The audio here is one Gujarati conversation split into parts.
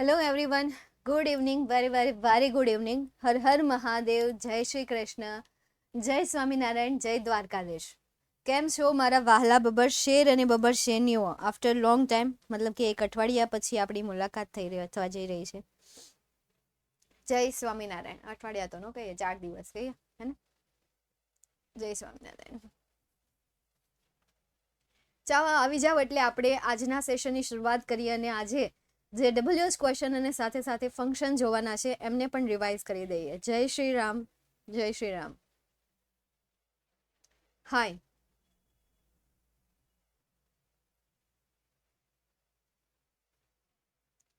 Hello everyone, good evening, very good evening. હર હર મહાદેવ, જય શ્રી કૃષ્ણ, જય સ્વામિનારાયણ, જય દ્વારકાધીશ. કેમ છો મારા વહાલા બબર શેર અને બબર શેરનીઓ? આફ્ટર લોંગ ટાઈમ, મતલબ કે એક અઠવાડિયા પછી આપણી મુલાકાત થવા જઈ રહી છે. જય સ્વામિનારાયણ. અઠવાડિયા તો ન કહીએ, 4 દિવસ કહીએ, હે ને? જય સ્વામિનારાયણ. ચાલો આવી જાવ એટલે આપણે આજના સેશનની શરૂઆત કરીએ અને આજે જે ડબલ્યુએસ ક્વેશ્ચન અને સાથે સાથે ફંક્શન જોવાના છે એમને પણ રિવાઇઝ કરી દઈએ. જય શ્રી રામ, જય શ્રી રામ. હાય,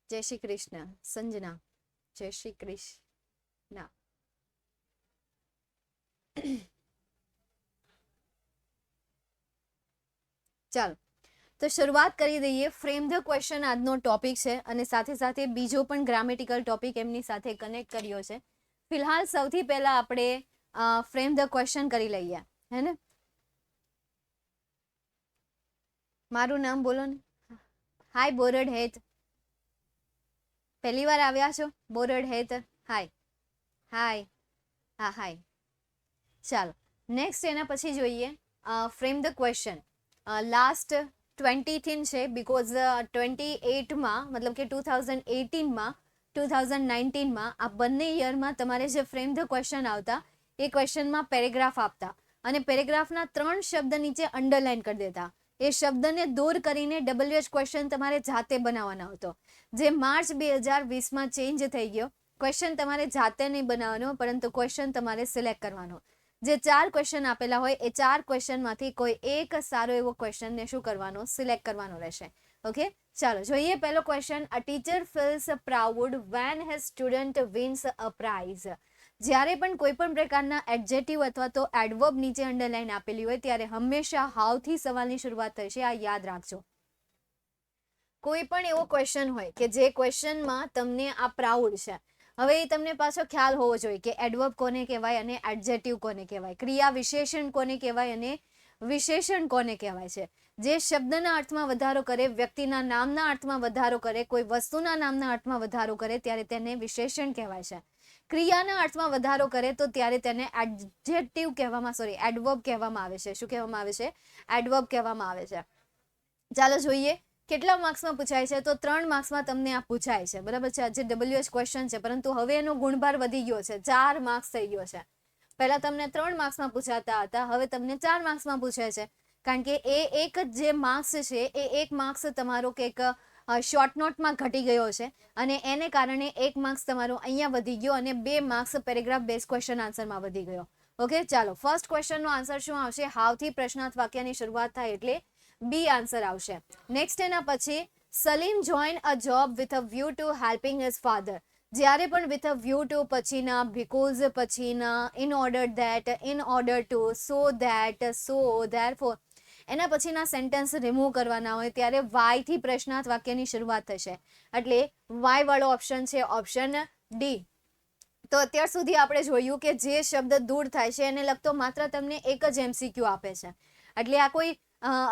જય શ્રી કૃષ્ણ. સંજના, જય શ્રી કૃષ્ણ. ચાલો તો શરૂઆત કરી દઈએ. ફ્રેમ ધ ક્વેશ્ચન આજનો ટોપિક છે અને સાથે સાથે બીજો પણ ગ્રામેટિકલ ટોપિક એમની સાથે કનેક્ટ કર્યો છે. ફિલહાલ સૌથી પહેલા આપણે ફ્રેમ ધ ક્વેશ્ચન કરી લઈએ, હે ને? મારું નામ બોલો ને. હાય બોરડ હેત, પહેલી વાર આવ્યા છો? બોરડ હેત, હાય હાય. હા હાય. ચાલો નેક્સ્ટ એના પછી જોઈએ ફ્રેમ ધ ક્વેશ્ચન. લાસ્ટ 20 છે, બીકોઝ 28માં મતલબ કે 2018માં 2019માં આ બંને યરમાં તમારે જે ફ્રેમ ધ ક્વેશ્ચન આવતા એ ક્વેશ્ચનમાં પેરેગ્રાફ આપતા અને પેરેગ્રાફના 3 શબ્દ નીચે અંડરલાઈન કરી દેતા. એ શબ્દને દૂર કરીને ડબલ્યુએચ ક્વેશ્ચન તમારે જાતે બનાવવાનો હતો, જે માર્ચ 2020માં ચેન્જ થઈ ગયો. ક્વેશ્ચન તમારે જાતે નહીં બનાવવાનો, પરંતુ ક્વેશ્ચન તમારે સિલેક્ટ કરવાનો. જે 4 ક્વેશ્ચન આપેલા હોય એ 4 ક્વેશ્ચનમાંથી કોઈ એક સારો એવો ક્વેશ્ચનને શું કરવાનો? સિલેક્ટ કરવાનો રહેશે. ઓકે, ચાલો જોઈએ પહેલો question. A teacher feels proud when his student wins a prize. જ્યારે પણ કોઈ પણ પ્રકારના એડજેક્ટિવ અથવા તો એડવર્બ નીચે અંડરલાઈન આપેલી હોય ત્યારે હંમેશા હાવથી સવાલની શરૂઆત થશે. આ યાદ રાખજો. કોઈ પણ એવો ક્વેશ્ચન હોય કે જે ક્વેશ્ચનમાં તમને આ પ્રાઉડ છે, હવે એ તમને પાછો ખ્યાલ હોવો જોઈએ કે એડવર્બ કોને કહેવાય અને એડજેક્ટિવ કોને કહેવાય, ક્રિયા વિશેષણ કોને કહેવાય અને વિશેષણ કોને કહેવાય છે. જે શબ્દના અર્થમાં વધારો કરે, વ્યક્તિના નામના અર્થમાં વધારો કરે, કોઈ વસ્તુના નામના અર્થમાં વધારો કરે ત્યારે તેને વિશેષણ કહેવાય છે. ક્રિયાના અર્થમાં વધારો કરે તો ત્યારે તેને એડજેક્ટિવ કહેવામાં એડવર્બ કહેવામાં આવે છે. શું કહેવામાં આવે છે? એડવર્બ કહેવામાં આવે છે. ચાલો જોઈએ કેટલા માર્ક્સમાં પૂછાય છે. તો 3 માર્ક્સમાં તમને આ પૂછાય છે, બરાબર છે. જે ડબલ્યુએચ ક્વેશ્ચન છે, પરંતુ હવે એનો ગુણભાર વધી ગયો છે, 4 માર્ક્સ થઈ ગયો છે. પહેલા તમને 3 માર્ક્સમાં પૂછાતા હતા, હવે તમને 4 માર્ક્સમાં પૂછે છે. કારણ કે એ એક જે માર્ક્સ છે એ 1 માર્ક્સ તમારો કંઈક શોર્ટ નોટમાં ઘટી ગયો છે અને એને કારણે 1 માર્ક્સ તમારો અહીંયા વધી ગયો અને 2 માર્ક્સ પેરેગ્રાફ બેઝ ક્વેશ્ચન આન્સરમાં વધી ગયો. ઓકે, ચાલો ફર્સ્ટ ક્વેશ્ચનનો આન્સર શું આવશે? હાવથી પ્રશ્નાર્થ વાક્યની શરૂઆત થાય એટલે બી આન્સર આવશે. નેક્સ્ટ એના પછી Salim join a job with a view two helping his father. જ્યારે પણ વિથ અ વ્યૂ ટુ પછીના, બીકોઝ પછીના, in order that, in order to, so that, so therefore એના પછીના સેન્ટેન્સ રિમૂવ કરવાના હોય ત્યારે વાયથી પ્રશ્નાર્થ વાક્યની શરૂઆત થશે. એટલે વાય વાળો ઓપ્શન છે ઓપ્શન ડી. તો અત્યાર સુધી આપણે જોયું કે જે શબ્દ દૂર થાય છે એને લગતો માત્ર તમને એક જ એમસીક્યુ આપે છે. એટલે આ કોઈ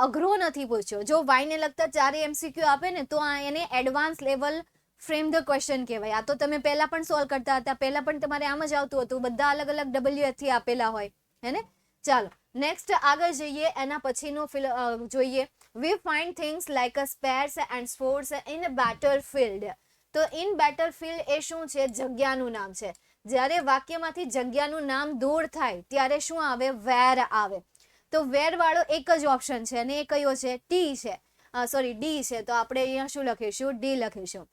અઘરો નથી પૂછ્યો. જો વાયને લગતા 4 એમસીક્યુ આપે ને તો એને advance level frame the question કહેવાય. આ તો તમે પહેલા પણ સોલ્વ કરતા હતા, પહેલા પણ તમારે આમ જ આવતું હતું, બધા અલગ અલગ ડબલ્યુએચ થી આપેલા હોય, હે ને? ચાલો નેક્સ્ટ આગળ જઈએ. એના પછીનું જોઈએ. We find things like a spares and sports in Butterfield. તો ઇન બેટરફિલ્ડ એ શું છે? જગ્યાનું નામ છે. જ્યારે વાક્યમાંથી જગ્યાનું નામ દૂર થાય ત્યારે શું આવે? વેર આવે. તો વેર વાળો એક જ ઓપ્શન છે અને એ કયો છે? ટી છે, ડી છે. તો આપણે અહીંયા શું લખીશું? ડી લખીશું.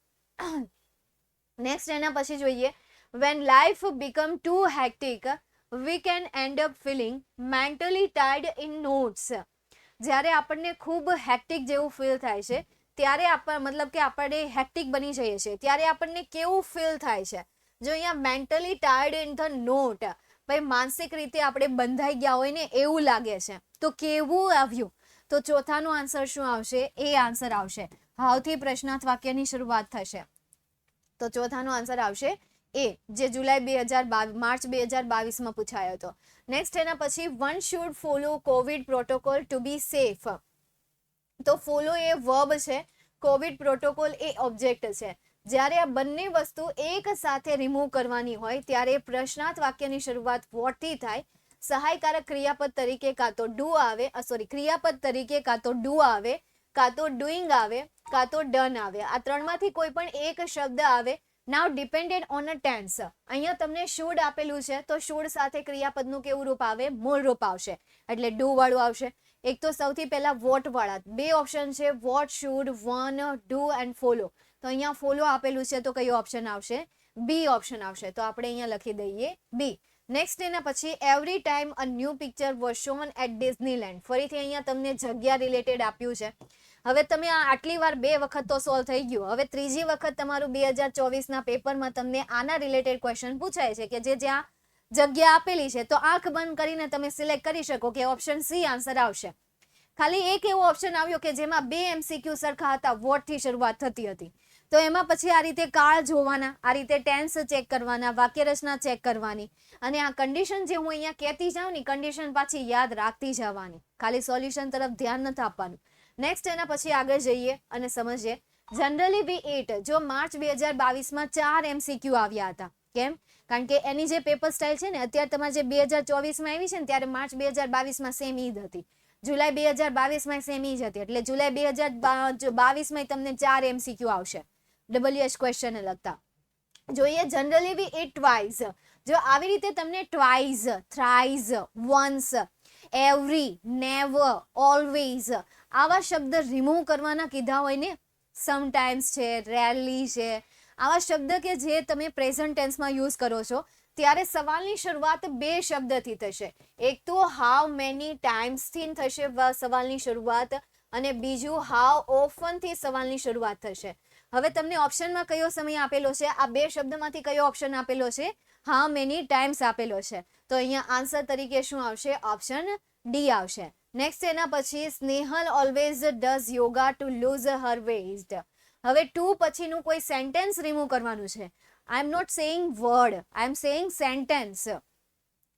નેક્સ્ટ એના પછી જોઈએ. When life become too hectic we can end up feeling mentally tired in notes. જ્યારે આપણને ખૂબ હેક્ટિક જેવું ફીલ થાય છે ત્યારે મતલબ કે આપણે હેક્ટિક બની જઈએ છીએ ત્યારે આપણને કેવું ફીલ થાય છે? જો અહીંયા mentally tired in the note, ભાઈ માનસિક રીતે આપણે બંધાઈ ગયા હોય ને એવું લાગે છે. તો કેવું આવ્યું? તો ચોથાનો આન્સર શું આવશે? એ આન્સર આવશે. હાવથી પ્રશ્નાર્થ વાક્યની શરૂઆત થશે. તો ચોથાનો આન્સર આવશે એ, જે માર્ચ 2022માં પૂછાયો હતો. નેક્સ્ટ એના પછી one should follow covid protocol to be safe. તો ફોલો એ વર્બ છે, કોવિડ પ્રોટોકોલ એ ઓબ્જેક્ટ છે. જ્યારે આ બંને વસ્તુ એક સાથે રિમૂવ કરવાની હોય ત્યારે પ્રશ્નાર્થ વાક્યની શરૂઆત વોટ થી થાય. સહાયકારક ક્રિયાપદ તરીકે કાં તો ડુ આવે, ક્રિયાપદ તરીકે કાં તો ડુ આવે, કાં તો ડુઈંગ આવે, કાં તો ડન આવે. આ ત્રણમાંથી કોઈ પણ એક શબ્દ આવે. નાઉ ડિપેન્ડેડ ઓન અ ટેન્સ. અહીંયા તમને શુડ આપેલું છે તો શુડ સાથે ક્રિયાપદનું કેવું રૂપ આવે? મૂળ રૂપ આવશે, એટલે ડુ વાળું આવશે. એક તો સૌથી પહેલા વોટ વાળા બે ઓપ્શન છે, what, should, one, do and follow. તો અહીંયા ફોલો આપેલું છે તો કયો ઓપ્શન આવશે? બી ઓપ્શન આવશે. તો આપણે અહીંયા લખી દઈએ બી. નેક્સ્ટ એના પછી every time a new picture was shown at Disneyland. ફરીથી અહીંયા તમને જગ્યા રિલેટેડ આપ્યું છે. હવે તમે આટલી વાર 2 વખત તો સોલ્વ થઈ ગયું. હવે ત્રીજી વખત તમારું 2024ના પેપરમાં તમને આના રિલેટેડ ક્વેશ્ચન પૂછાય છે કે જે જ્યાં જગ્યા આપેલી છે તો આંખ બંધ કરીને તમે સિલેક્ટ કરી શકો કે ઓપ્શન સી આન્સર આવશે. ખાલી એક એવો ઓપ્શન આવ્યો કે જેમાં 2 MCQ સરખા હતા, વોટ થી શરૂઆત થતી હતી. તો એમાં પછી આ રીતે કાળ જોવાના, આ રીતે ટેન્સ ચેક કરવાના, વાક્ય રચના ચેક કરવાની અને આ કન્ડિશન જે હું અહીંયા કહેતી જાઉં ને કન્ડિશન પાછી યાદ રાખતી જવાની. ખાલી સોલ્યુશન તરફ ધ્યાન નથી આપવાનું. નેક્સ્ટ એના પછી આગળ જઈએ અને સમજીએ જનરલી વી ઈટ. જો માર્ચ 2022માં 4 MCQ આવ્યા હતા. કેમ? કારણ કે એની જે પેપર સ્ટાઇલ છે ને અત્યારે તમારે જે 2024માં આવી છે ને ત્યારે માર્ચ 2022માં સેમ ઈદ હતી, જુલાઈ 2022માં સેમ ઈદ હતી, એટલે જુલાઈ 2022માં તમને 4 MCQ આવશે WH ક્વેશ્ચનને લગતા. જોઈએ જનરલી વી ઈટ ટ્વાઇસ. જો આવી રીતે તમને twice, thrice, once, every, never, always આવા શબ્દ રિમૂવ કરવાના કીધા હોય ને, સમટાઈમ્સ છે, રેરલી છે, આવા શબ્દ કે જે તમે પ્રેઝન્ટ ટેન્સમાં યુઝ કરો છો ત્યારે સવાલની શરૂઆત 2 શબ્દથી થશે. એક તો હાઉ મેની ટાઈમ્સથી થશે સવાલની શરૂઆત અને બીજું હાઉ ઓફન થી સવાલની શરૂઆત થશે. હવે તમને ઓપ્શનમાં કયો સમય આપેલો છે? આ 2 શબ્દમાંથી કયો ઓપ્શન આપેલો છે? હાઉ મેની ટાઈમ્સ આપેલો છે. તો અહીંયા આન્સર તરીકે શું આવશે? ઓપ્શન ડી આવશે. નેક્સ્ટ એના પછી Snehal always does yoga to lose her weight. હવે ટુ પછીનું કોઈ સેન્ટેન્સ રિમૂવ કરવાનું છે. I am not saying word, I am saying sentence.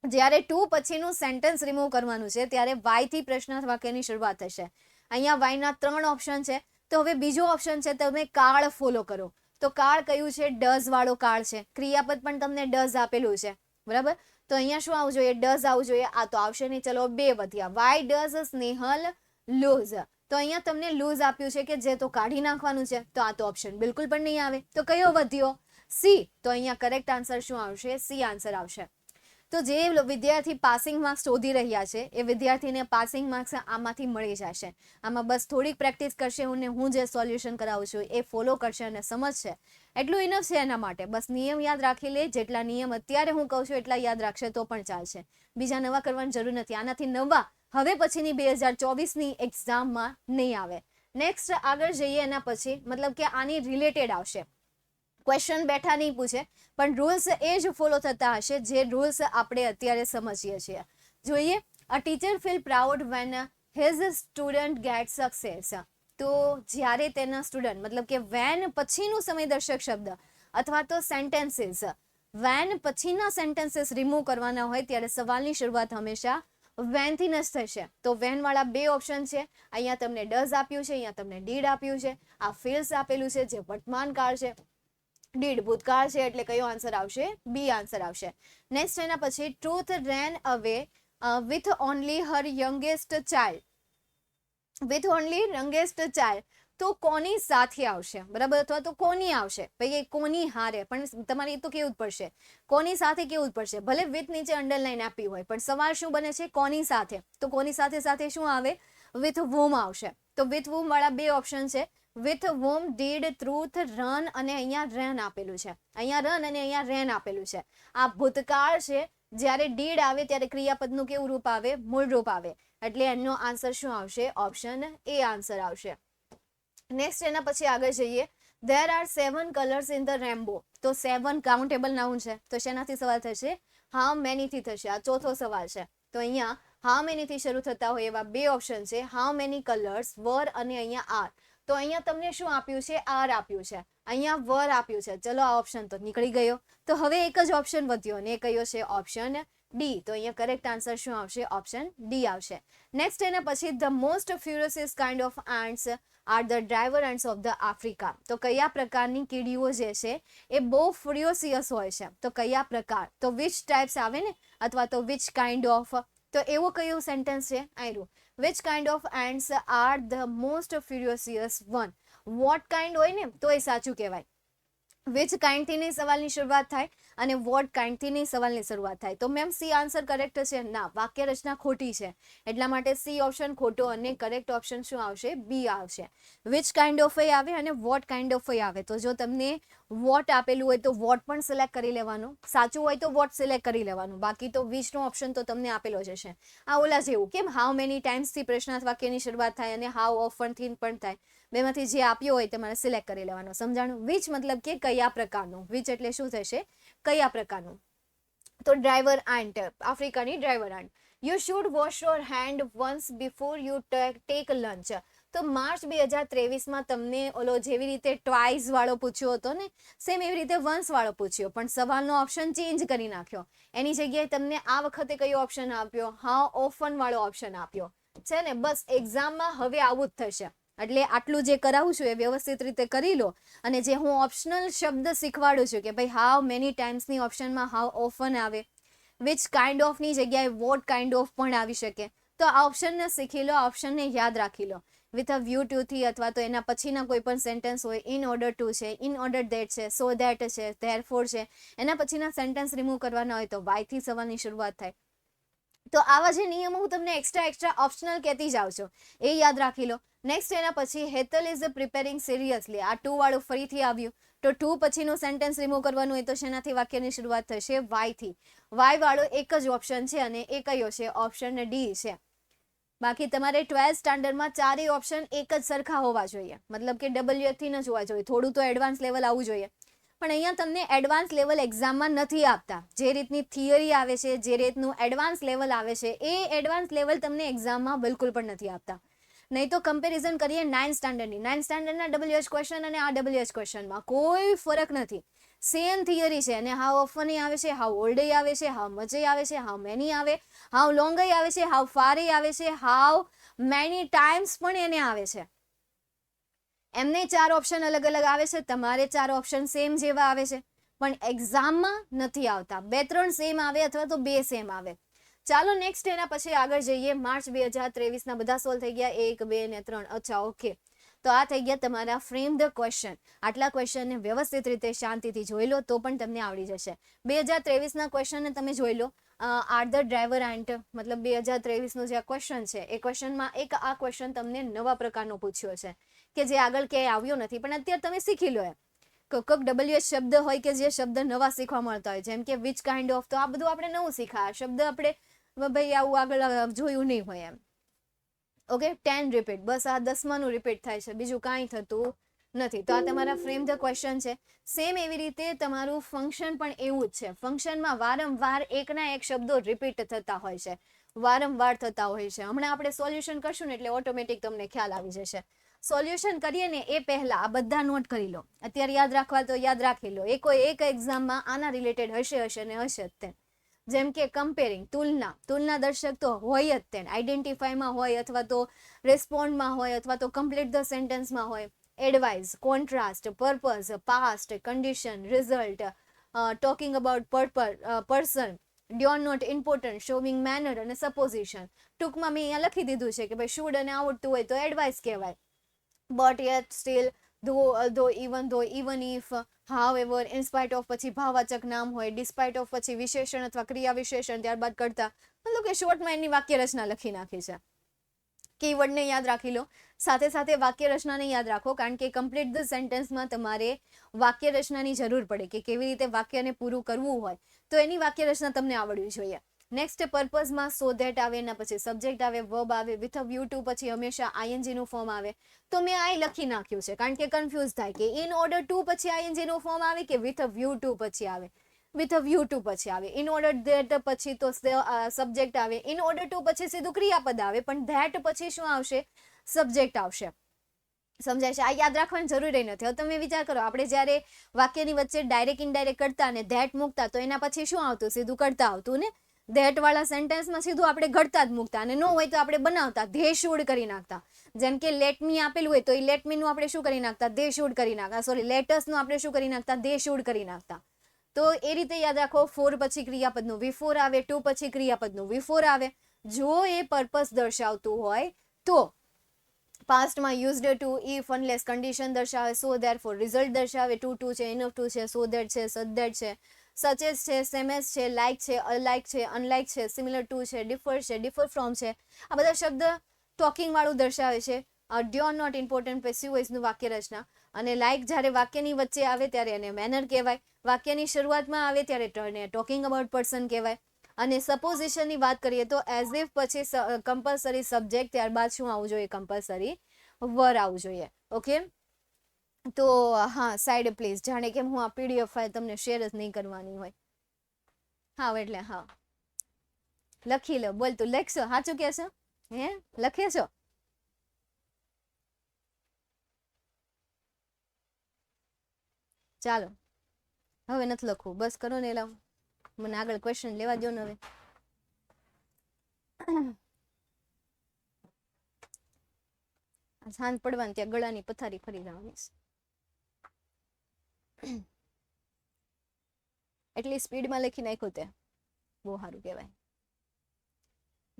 જ્યારે ટુ પછીનું સેન્ટેન્સ રિમૂવ કરવાનું છે ત્યારે વાય થી પ્રશ્નાર્થ વાક્યની શરૂઆત થશે. અહીંયા વાયના 3 ઓપ્શન છે. તો હવે બીજો ઓપ્શન છે તમે કાળ ફોલો કરો. તો કાળ કયું છે? ડઝ વાળો કાળ છે. ક્રિયાપદ પણ તમને ડઝ આપેલું છે, બરાબર? તો અહીંયા શું આવવું જોઈએ? ડઝ આવવું જોઈએ. આ તો આવશે નહીં. ચલો 2 વધ્યા. Why does Snehal lose. તો અહીંયા તમને લૂઝ આપ્યું છે કે જે તો કાઢી નાખવાનું છે, તો આ તો ઓપ્શન બિલકુલ પણ નહીં આવે. તો કયો વધ્યો? સી. તો અહીંયા કરેક્ટ આન્સર શું આવશે? સી આન્સર આવશે. તો જે વિદ્યાર્થી પાસિંગ માર્ક્સ શોધી રહ્યા છે એ વિદ્યાર્થીને પાસિંગ માર્ક્સ આમાંથી મળી જશે. આમાં બસ થોડીક પ્રેક્ટિસ કરશે અને હું જે સોલ્યુશન કરાવું છું એ ફોલો કરશે અને સમજશે એટલું ઇનફ છે એના માટે. બસ નિયમ યાદ રાખી લે. જેટલા નિયમ અત્યારે હું કહું છું એટલા યાદ રાખશે તો પણ ચાલશે. બીજા નવા કરવાની જરૂર નથી. આનાથી નવા હવે પછીની 2024ની એક્ઝામમાં નહીં આવે. નેક્સ્ટ આગળ જઈએ એના પછી મતલબ કે આની રિલેટેડ આવશે ક્વેશ્ચન. બેઠા નહીં પૂછે પણ રૂલ્સ એ જ ફોલો થતા હશે જે રૂલ્સ આપણે અત્યારે સમજીએ છીએ. જોઈએ a teacher feel proud when his student get success. તો જ્યારે તેના સ્ટુડન્ટ મતલબ કે વેન પછીનું સમયદર્શક શબ્દ અથવા તો સેન્ટેન્સીસ, વેન પછીના સેન્ટેન્સીસ રિમૂવ કરવાના હોય ત્યારે સવાલની શરૂઆત હંમેશા વેનથી જ થશે. તો વેન વાળા 2 ઓપ્શન છે. અહીંયા તમને ડઝ આપ્યું છે, અહીંયા તમને ડીડ આપ્યું છે, આ ફીલ્સ આપેલું છે જે વર્તમાન કાળ છે, ડીડ ભૂતકાળ છે, એટલે કયો આન્સર આવશે? બી આન્સર આવશે. નેક્સ્ટ એના પછી ટ્રુથ રેન અવે with only Har youngest child. With only youngest child તો કોની સાથે આવશે, બરાબર? અથવા તો કોની આવશે? ભાઈ કોની હારે પણ તમારે એ તો કેવું જ પડશે. કોની સાથે કેવું જ પડશે. ભલે વિથ નીચે અંડરલાઈન આપી હોય પણ સવાલ શું બને છે? કોની સાથે. તો કોની સાથે સાથે શું આવે? વિથ વોમ આવશે. તો વિથ વોમ વાળા 2 ઓપ્શન છે. વિથ વોમ, ડીડ, ટ્રુથ, રન અને અહીંયા રેન આપેલું છે. અહીંયા રન અને અહીંયા રેન આપેલું છે. આ ભૂતકાળ છે. જ્યારે ડીડ આવે ત્યારે ક્રિયાપદનું કેવું રૂપ આવે? મૂળ રૂપ આવે. એટલે એનો આન્સર શું આવશે? ઓપ્શન એ આન્સર આવશે. નેક્સ્ટ એના પછી આગળ જઈએ. There are 7 colours in the Rambo. તો 7 કાઉન્ટેબલ નાઉન છે. તો શેનાથી સવાલ થશે? હાઉ મેની થી થશે. આ ચોથો સવાલ છે. તો અહીંયા હાઉ મેની થી શરૂ થતા હોય એવા 2 ઓપ્શન છે. હાઉ મેની કલર્સ, વર અને અહીંયા આર. તો અહીંયા તમને શું આપ્યું છે? આર આપ્યું છે. અહીંયા વર આપ્યું છે. ચલો આ ઓપ્શન તો નીકળી ગયો. તો હવે એક જ ઓપ્શન વધ્યો અને એ કયો છે? Option D. તો અહીંયા કરેક્ટ આન્સર શું આવશે? ઓપ્શન ડી આવશે. નેક્સ્ટ એના પછી the most furious kind of ants are the driver ends of the Africa. તો કયા પ્રકારની કીડીઓ જે છે એ બહુ ફ્યુરિયસ હોય છે. તો કયા પ્રકાર, તો વિચ ટાઈપ્સ આવે ને, અથવા તો વિચ કાઇન્ડ ઓફ. તો એવું કયું સેન્ટેન્સ છે આયરું, which kind of ants are the most furious one. What kind હોય ને તો એ સાચું કહેવાય. વિચ કાઇન્ડથી નહીં સવાલની શરૂઆત થાય અને વોટ કાઇન્ડથી નહીં સવાલની શરૂઆત થાય. તો મેમ સી આન્સર કરેક્ટ છે? ના, વાક્ય રચના ખોટી છે, એટલા માટે સી ઓપ્શન ખોટો અને કરેક્ટ ઓપ્શન શું આવશે? બી આવશે. વિચ કાઇન્ડ ઓફ એ આવે અને વોટ કાઇન્ડ ઓફ એ આવે. તો જો તમને વોટ આપેલું હોય તો વોટ પણ સિલેક્ટ કરી લેવાનું, સાચું હોય તો વોટ સિલેક્ટ કરી લેવાનું, બાકી તો વિચનો ઓપ્શન તો તમને આપેલો જ હશે. આ ઓલા જેવું કેમ હાઉ મેની ટાઈમ્સથી પ્રશ્નાર્થ વાક્યની શરૂઆત થાય અને હાઉ ઓફનથી પણ થાય, બેમાંથી જે આપ્યો હોય તમારે સિલેક્ટ કરી લેવાનો. સમજાણું? વિચ મતલબ કે કયા પ્રકારનું, વિચ એટલે શું થશે? કયા પ્રકારનું. તો ડ્રાઈવર આન્ટ, આફ્રિકાની driver ant. You should wash your hand once before you take lunch. તો માર્ચ 2023માં તમને ઓલો જેવી રીતે ટ્વાઇસ વાળો પૂછ્યો હતો ને, સેમ એવી રીતે વન્સ વાળો પૂછ્યો, પણ સવાલનો ઓપ્શન ચેન્જ કરી નાખ્યો. એની જગ્યાએ તમને આ વખતે કયો ઓપ્શન આપ્યો? હાઉ ઓફન વાળો ઓપ્શન આપ્યો છે ને. બસ એક્ઝામમાં હવે આવું જ થશે. એટલે આટલું જે કરાવું છું એ વ્યવસ્થિત રીતે કરી લો, અને જે હું ઓપ્શનલ શબ્દ શીખવાડું છું કે ભાઈ હાઉ મેની ટાઈમ્સની ઓપ્શનમાં હાઉ ઓફન આવે, વિચ કાઇન્ડ ઓફની જગ્યાએ વોટ કાઇન્ડ ઓફ પણ આવી શકે. તો આ ઓપ્શનને શીખી લો, ઓપ્શનને યાદ રાખી લો. વિથ અ વ્યૂ ટુ થી, અથવા તો એના પછીના કોઈ પણ સેન્ટેન્સ હોય, ઇન ઓર્ડર ટુ છે, ઇન ઓર્ડર ધેટ છે, સો ધેટ છે, ધેરફોર છે, એના પછીના સેન્ટેન્સ રિમૂવ કરવાના હોય તો વાયથી સવાલની શરૂઆત થાય. તો આવા જે નિયમો હું તમને એક્સ્ટ્રા ઓપ્શનલ કહેતી જાઉં છું એ યાદ રાખી લો. નેક્સ્ટ એના પછી હેતલ ઇઝ પ્રિપેરિંગ સિરિયસલી. આ ટુ વાળું ફરીથી આવ્યું, તો ટુ પછીનું સેન્ટેન્સ રિમૂવ કરવાનું હોય તો શેનાથી વાક્યની શરૂઆત થશે? વાયથી. વાય વાળો એક જ ઓપ્શન છે અને એ કયો છે? ઓપ્શન ડી છે. બાકી તમારે 12th સ્ટાન્ડર્ડમાં ચારેય ઓપ્શન એક જ સરખા હોવા જોઈએ, મતલબ કે WH થી ન જોવા જોઈએ, થોડું તો એડવાન્સ લેવલ આવવું જોઈએ. પણ અહીંયા તમને એડવાન્સ લેવલ એક્ઝામમાં નથી આપતા. જે રીતની થિયરી આવે છે, જે રીતનું એડવાન્સ લેવલ આવે છે, એ એડવાન્સ લેવલ તમને એક્ઝામમાં બિલકુલ પણ નથી આપતા. નહીં તો કમ્પેરિઝન કરીએ 9th સ્ટાન્ડર્ડની, 9th સ્ટાન્ડર્ડના WH ક્વેશ્ચન અને આ WH ક્વેશ્ચનમાં કોઈ ફરક નથી. સેમ થિયરી છે અને હાઉ ઓફન આવે છે, હાઉ ઓલ્ડ આવે છે, હાઉ મચ આવે છે, હાઉ મેની આવે, હાઉ લોંગ આવે છે, હાઉ ફાર આવે છે, હાઉ મેની ટાઈમ્સ પણ એને આવે છે. એમને 4 ઓપ્શન અલગ અલગ આવે છે, તમારે 4 ઓપ્શન સેમ જેવા આવે છે, પણ એક્ઝામમાં નથી આવતા. 2-3 સેમ આવે અથવા તો 2 સેમ આવે. ચાલો નેક્સ્ટ એના પછી આગળ જઈએ. માર્ચ 2023ના બધા સોલ્વ થઈ ગયા, 1, 2 ને 3. અચ્છા, ઓકે. તો આ થઈ ગયા તમારા ફ્રેમ ધ ક્વેશ્ચન. આટલા ક્વેશ્ચનને વ્યવસ્થિત રીતે શાંતિથી જોઈ લો તો પણ તમને આવડી જશે. 2023ના ક્વેશ્ચનને તમે જોઈ લો. આર ધ ડ્રાઈવર એન્ટ, મતલબ 2023નો જે આ ક્વેશ્ચન છે એ ક્વેશ્ચનમાં એક આ ક્વેશ્ચન તમને નવા પ્રકારનો પૂછ્યો છે કે જે આગળ ક્યાંય આવ્યો નથી, પણ અત્યારે તમે શીખી લો. એમ કોઈક WH શબ્દ હોય કે જે શબ્દ નવા શીખવા મળતા હોય, જેમ કે વિચ કાઇન્ડ ઓફ, તો આ બધું આપણે નવું શીખા. શબ્દ આપણે ભાઈ આવું આગળ જોયું નહીં હોય એમ. ઓકે, 10 રિપીટ, બસ આ 10માનું રિપીટ થાય છે, બીજું કાંઈ થતું નથી. તો આ તમારા ફ્રેમ ધ ક્વેશ્ચન છે. સેમ એવી રીતે તમારું ફંક્શન પણ એવું જ છે. ફંક્શનમાં વારંવાર એકના એક શબ્દો રિપીટ થતા હોય છે, વારંવાર થતા હોય છે. હમણાં આપણે સોલ્યુશન કરશું ને એટલે ઓટોમેટિક તમને ખ્યાલ આવી જશે. સોલ્યુશન કરીએ ને એ પહેલા આ બધા નોટ કરી લો. અત્યારે યાદ રાખવા તો યાદ રાખી લો. એ કોઈ એક એક્ઝામમાં આના રિલેટેડ હશે ને હશે જ તે. જેમ કે કમ્પેરિંગ, તુલના દર્શક તો હોય જ તે, આઈડેન્ટિફાઈમાં હોય અથવા તો રેસ્પોન્ડમાં હોય અથવા તો કમ્પ્લીટ ધ સેન્ટેન્સમાં હોય. Advice, contrast, purpose, past, condition, result, talking about person, doer not important, showing manner અને સપોઝિશન. ટૂંકમાં મેં અહીંયા લખી દીધું છે કે ભાઈ શુડ અને આવડતું હોય તો એડવાઇસ કહેવાય. But yet, steel, though, even if, however, in spite of પછી ભાવવાચક નામ હોય, despite of પછી વિશેષણ અથવા ક્રિયા વિશેષણ, ત્યારબાદ કરતા. મતલબ કે શોર્ટમાં એની વાક્ય રચના લખી નાખી છે. કીવર્ડને યાદ રાખી લો, સાથે સાથે વાક્ય રચનાને યાદ રાખો, કારણ કે કમ્પ્લીટ ધ સેન્ટેન્સમાં તમારે વાક્ય રચનાની જરૂર પડે કે કેવી રીતે વાક્યને પૂરું કરવું હોય, તો એની વાક્ય રચના તમને આવડવી જોઈએ. નેક્સ્ટ પર્પઝમાં સો ધેટ આવે, એના પછી સબ્જેક્ટ આવે, વર્બ આવે, વિથ અ વ્યૂ ટુ પછી હંમેશા ING નું ફોર્મ આવે. તો મેં આ લખી નાખ્યું છે કારણ કે કન્ફ્યુઝ થાય કે ઇન ઓર્ડર ટુ પછી ING નું ફોર્મ આવે કે વિથ અ વ્યૂ ટુ પછી આવે. વિથ અ વ્યૂ ટુ પછી આવે, ઇન ઓર્ડર ધેટ પછી તો સબ્જેક્ટ આવે, ઇન ઓર્ડર ટુ પછી સીધું ક્રિયાપદ આવે, પણ ધેટ પછી શું આવશે? સબ્જેક્ટ આવશે. સમજાય છે? આ યાદ રાખવાની જરૂર નથી. હવે તમે વિચાર કરો, આપણે જ્યારે વાક્યની વચ્ચે ડાયરેક્ટ ઇનડાયરેક્ટ કરતા અને ધેટ મૂકતા તો એના પછી શું આવતું? સીધું કરતા આવતું ને. ધેટ વાળા સેન્ટેન્સમાં સીધું આપણે ઘડતા જ મૂકતા, અને ન હોય તો આપણે બનાવતા, ધે શુડ કરી નાખતા. જેમ કે લેટ મી આપેલું હોય તો એ લેટ મી નું આપણે શું કરી નાખતા, ધે શુડ કરી નાખતા. સોરી, લેટસ નું આપણે શું કરી નાખતા, ધે શુડ કરી નાખતા. તો એ રીતે યાદ રાખો, ફોર પછી ક્રિયાપદનું વિફોર આવે, ટુ પછી ક્રિયાપદનું વિફોર આવે. જો એ પર્પસ દર્શાવતું હોય તો પાસ્ટમાં used to if unless condition દર્શાવે, સો ધેરફોર રિઝલ્ટ દર્શાવે, ટુ છે, ઇનફ ટુ છે, સો ધેટ છે, સચ ધેટ છે, સચેસ છે, સેમેસ છે, લાઇક છે, અલાઇક છે, અનલાઇક છે, સિમિલર ટુ છે, ડિફર છે, ડિફર ફ્રોમ છે. આ બધા શબ્દ ટોકિંગ વાળું દર્શાવે છે. ડ્યોર નોટ ઇમ્પોર્ટન્ટ પેસિવ વોઇસનું વાક્ય રચના. અને લાઇક જ્યારે વાક્યની વચ્ચે આવે ત્યારે એને મેનર કહેવાય, વાક્યની શરૂઆતમાં આવે ત્યારે ટોકિંગ અબાઉટ પર્સન કહેવાય. અને સપોઝિશનની વાત કરીએ તો એઝ ઇફ પછી કમ્પલસરી સબ્જેક્ટ, ત્યારબાદ શું આવવું જોઈએ, કમ્પલસરી વર આવવું જોઈએ. ઓકે, તો હા સાઈડ પ્લીઝ, જાણે કે હું આ પીડીએફ ફાઇલ તમને શેર જ નહીં કરવાની હોય. હા એટલે હા લખી લો. બોલ તું લખશો, સાચું કહેશો? હે લખે છો? ચાલો હવે નથી લખવું, બસ કરો ને. લાવ મને આગળ ક્વેશ્ચન લેવા દો ને હવે. સાંજ પડવાની ત્યાં ગળાની પથારી ફરી જવાની એટલી સ્પીડમાં લખી નાખ્યું તે બહુ સારું કહેવાય.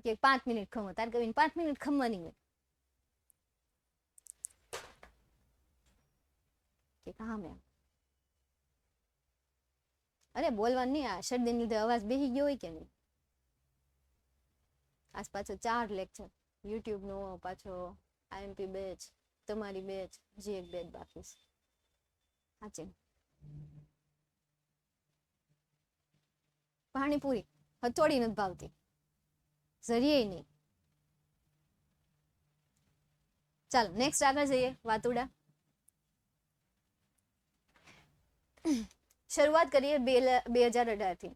કે 5 મિનિટ ખમો, તાર કવિને 5 મિનિટ ખમવાની હોય કે હા મેમ. અરે બોલવાનું નહીં, આ શરદીને લીધે અવાજ બેસી ગયો હોય કે નહીં. આજ પાછો 4 લેક્ચર યુટ્યુબ નો, પાછો આઈએમપી બેચ, તમારી બેચ, જે એક બેચ બાકી છે. સાચી પાણીપુરી હથોડી નથી ભાવતી, જરીએ નહીં. ચાલો નેક્સ્ટ આગળ જઈએ. વાતુડા શરૂઆત કરીએ 2018 થી.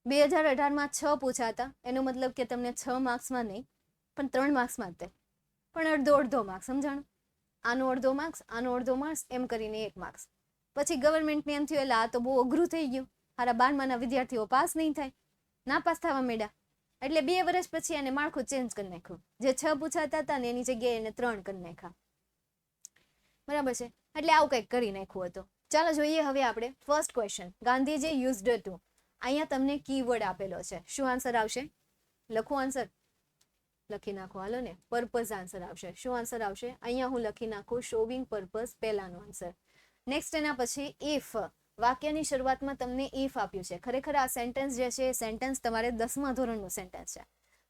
2018માં 6 પૂછાતા, એનો મતલબ કે તમને 6 માર્ક્સમાં નહીં પણ 3 માર્ક્સમાં જ તે, પણ અડધો માર્ક્સ. સમજાણું? આનો અડધો માર્ક્સ, આનો અડધો માર્ક્સ, એમ કરીને 1 માર્ક્સ. પછી ગવર્મેન્ટને એમ થયું એટલે આ તો બહુ અઘરું થઈ ગયું, હારા 12માના વિદ્યાર્થીઓ પાસ નહીં થાય, ના પાસ થવા માંડ્યા. એટલે 2 વર્ષ પછી એને માળખું ચેન્જ કરી નાખ્યું. જે 6 પૂછાતા હતા ને એની જગ્યાએ એને 3 કરી નાખ્યા. બરાબર છે? એટલે આવું કંઈક કરી નાખ્યું હતું. ચાલો જોઈએ હવે આપણે first question. Gandhiji used to. અહીંયા તમને કીવર્ડ આપેલો છે. શું આન્સર આવશે? લખું આન્સર? લખી નાખો હાલો ને. પર્પઝ આન્સર આવશે. શું આન્સર આવશે? અહીંયા હું લખી નાખું શોવિંગ પર્પઝ, પહેલાનો આન્સર. નેક્સ્ટ એના પછી ઇફ. વાક્યની શરૂઆતમાં તમને ઇફ આપ્યું છે. ખરેખર આ સેન્ટેન્સ જે છે એ સેન્ટેન્સ તમારે 10મા ધોરણનું સેન્ટેન્સ છે.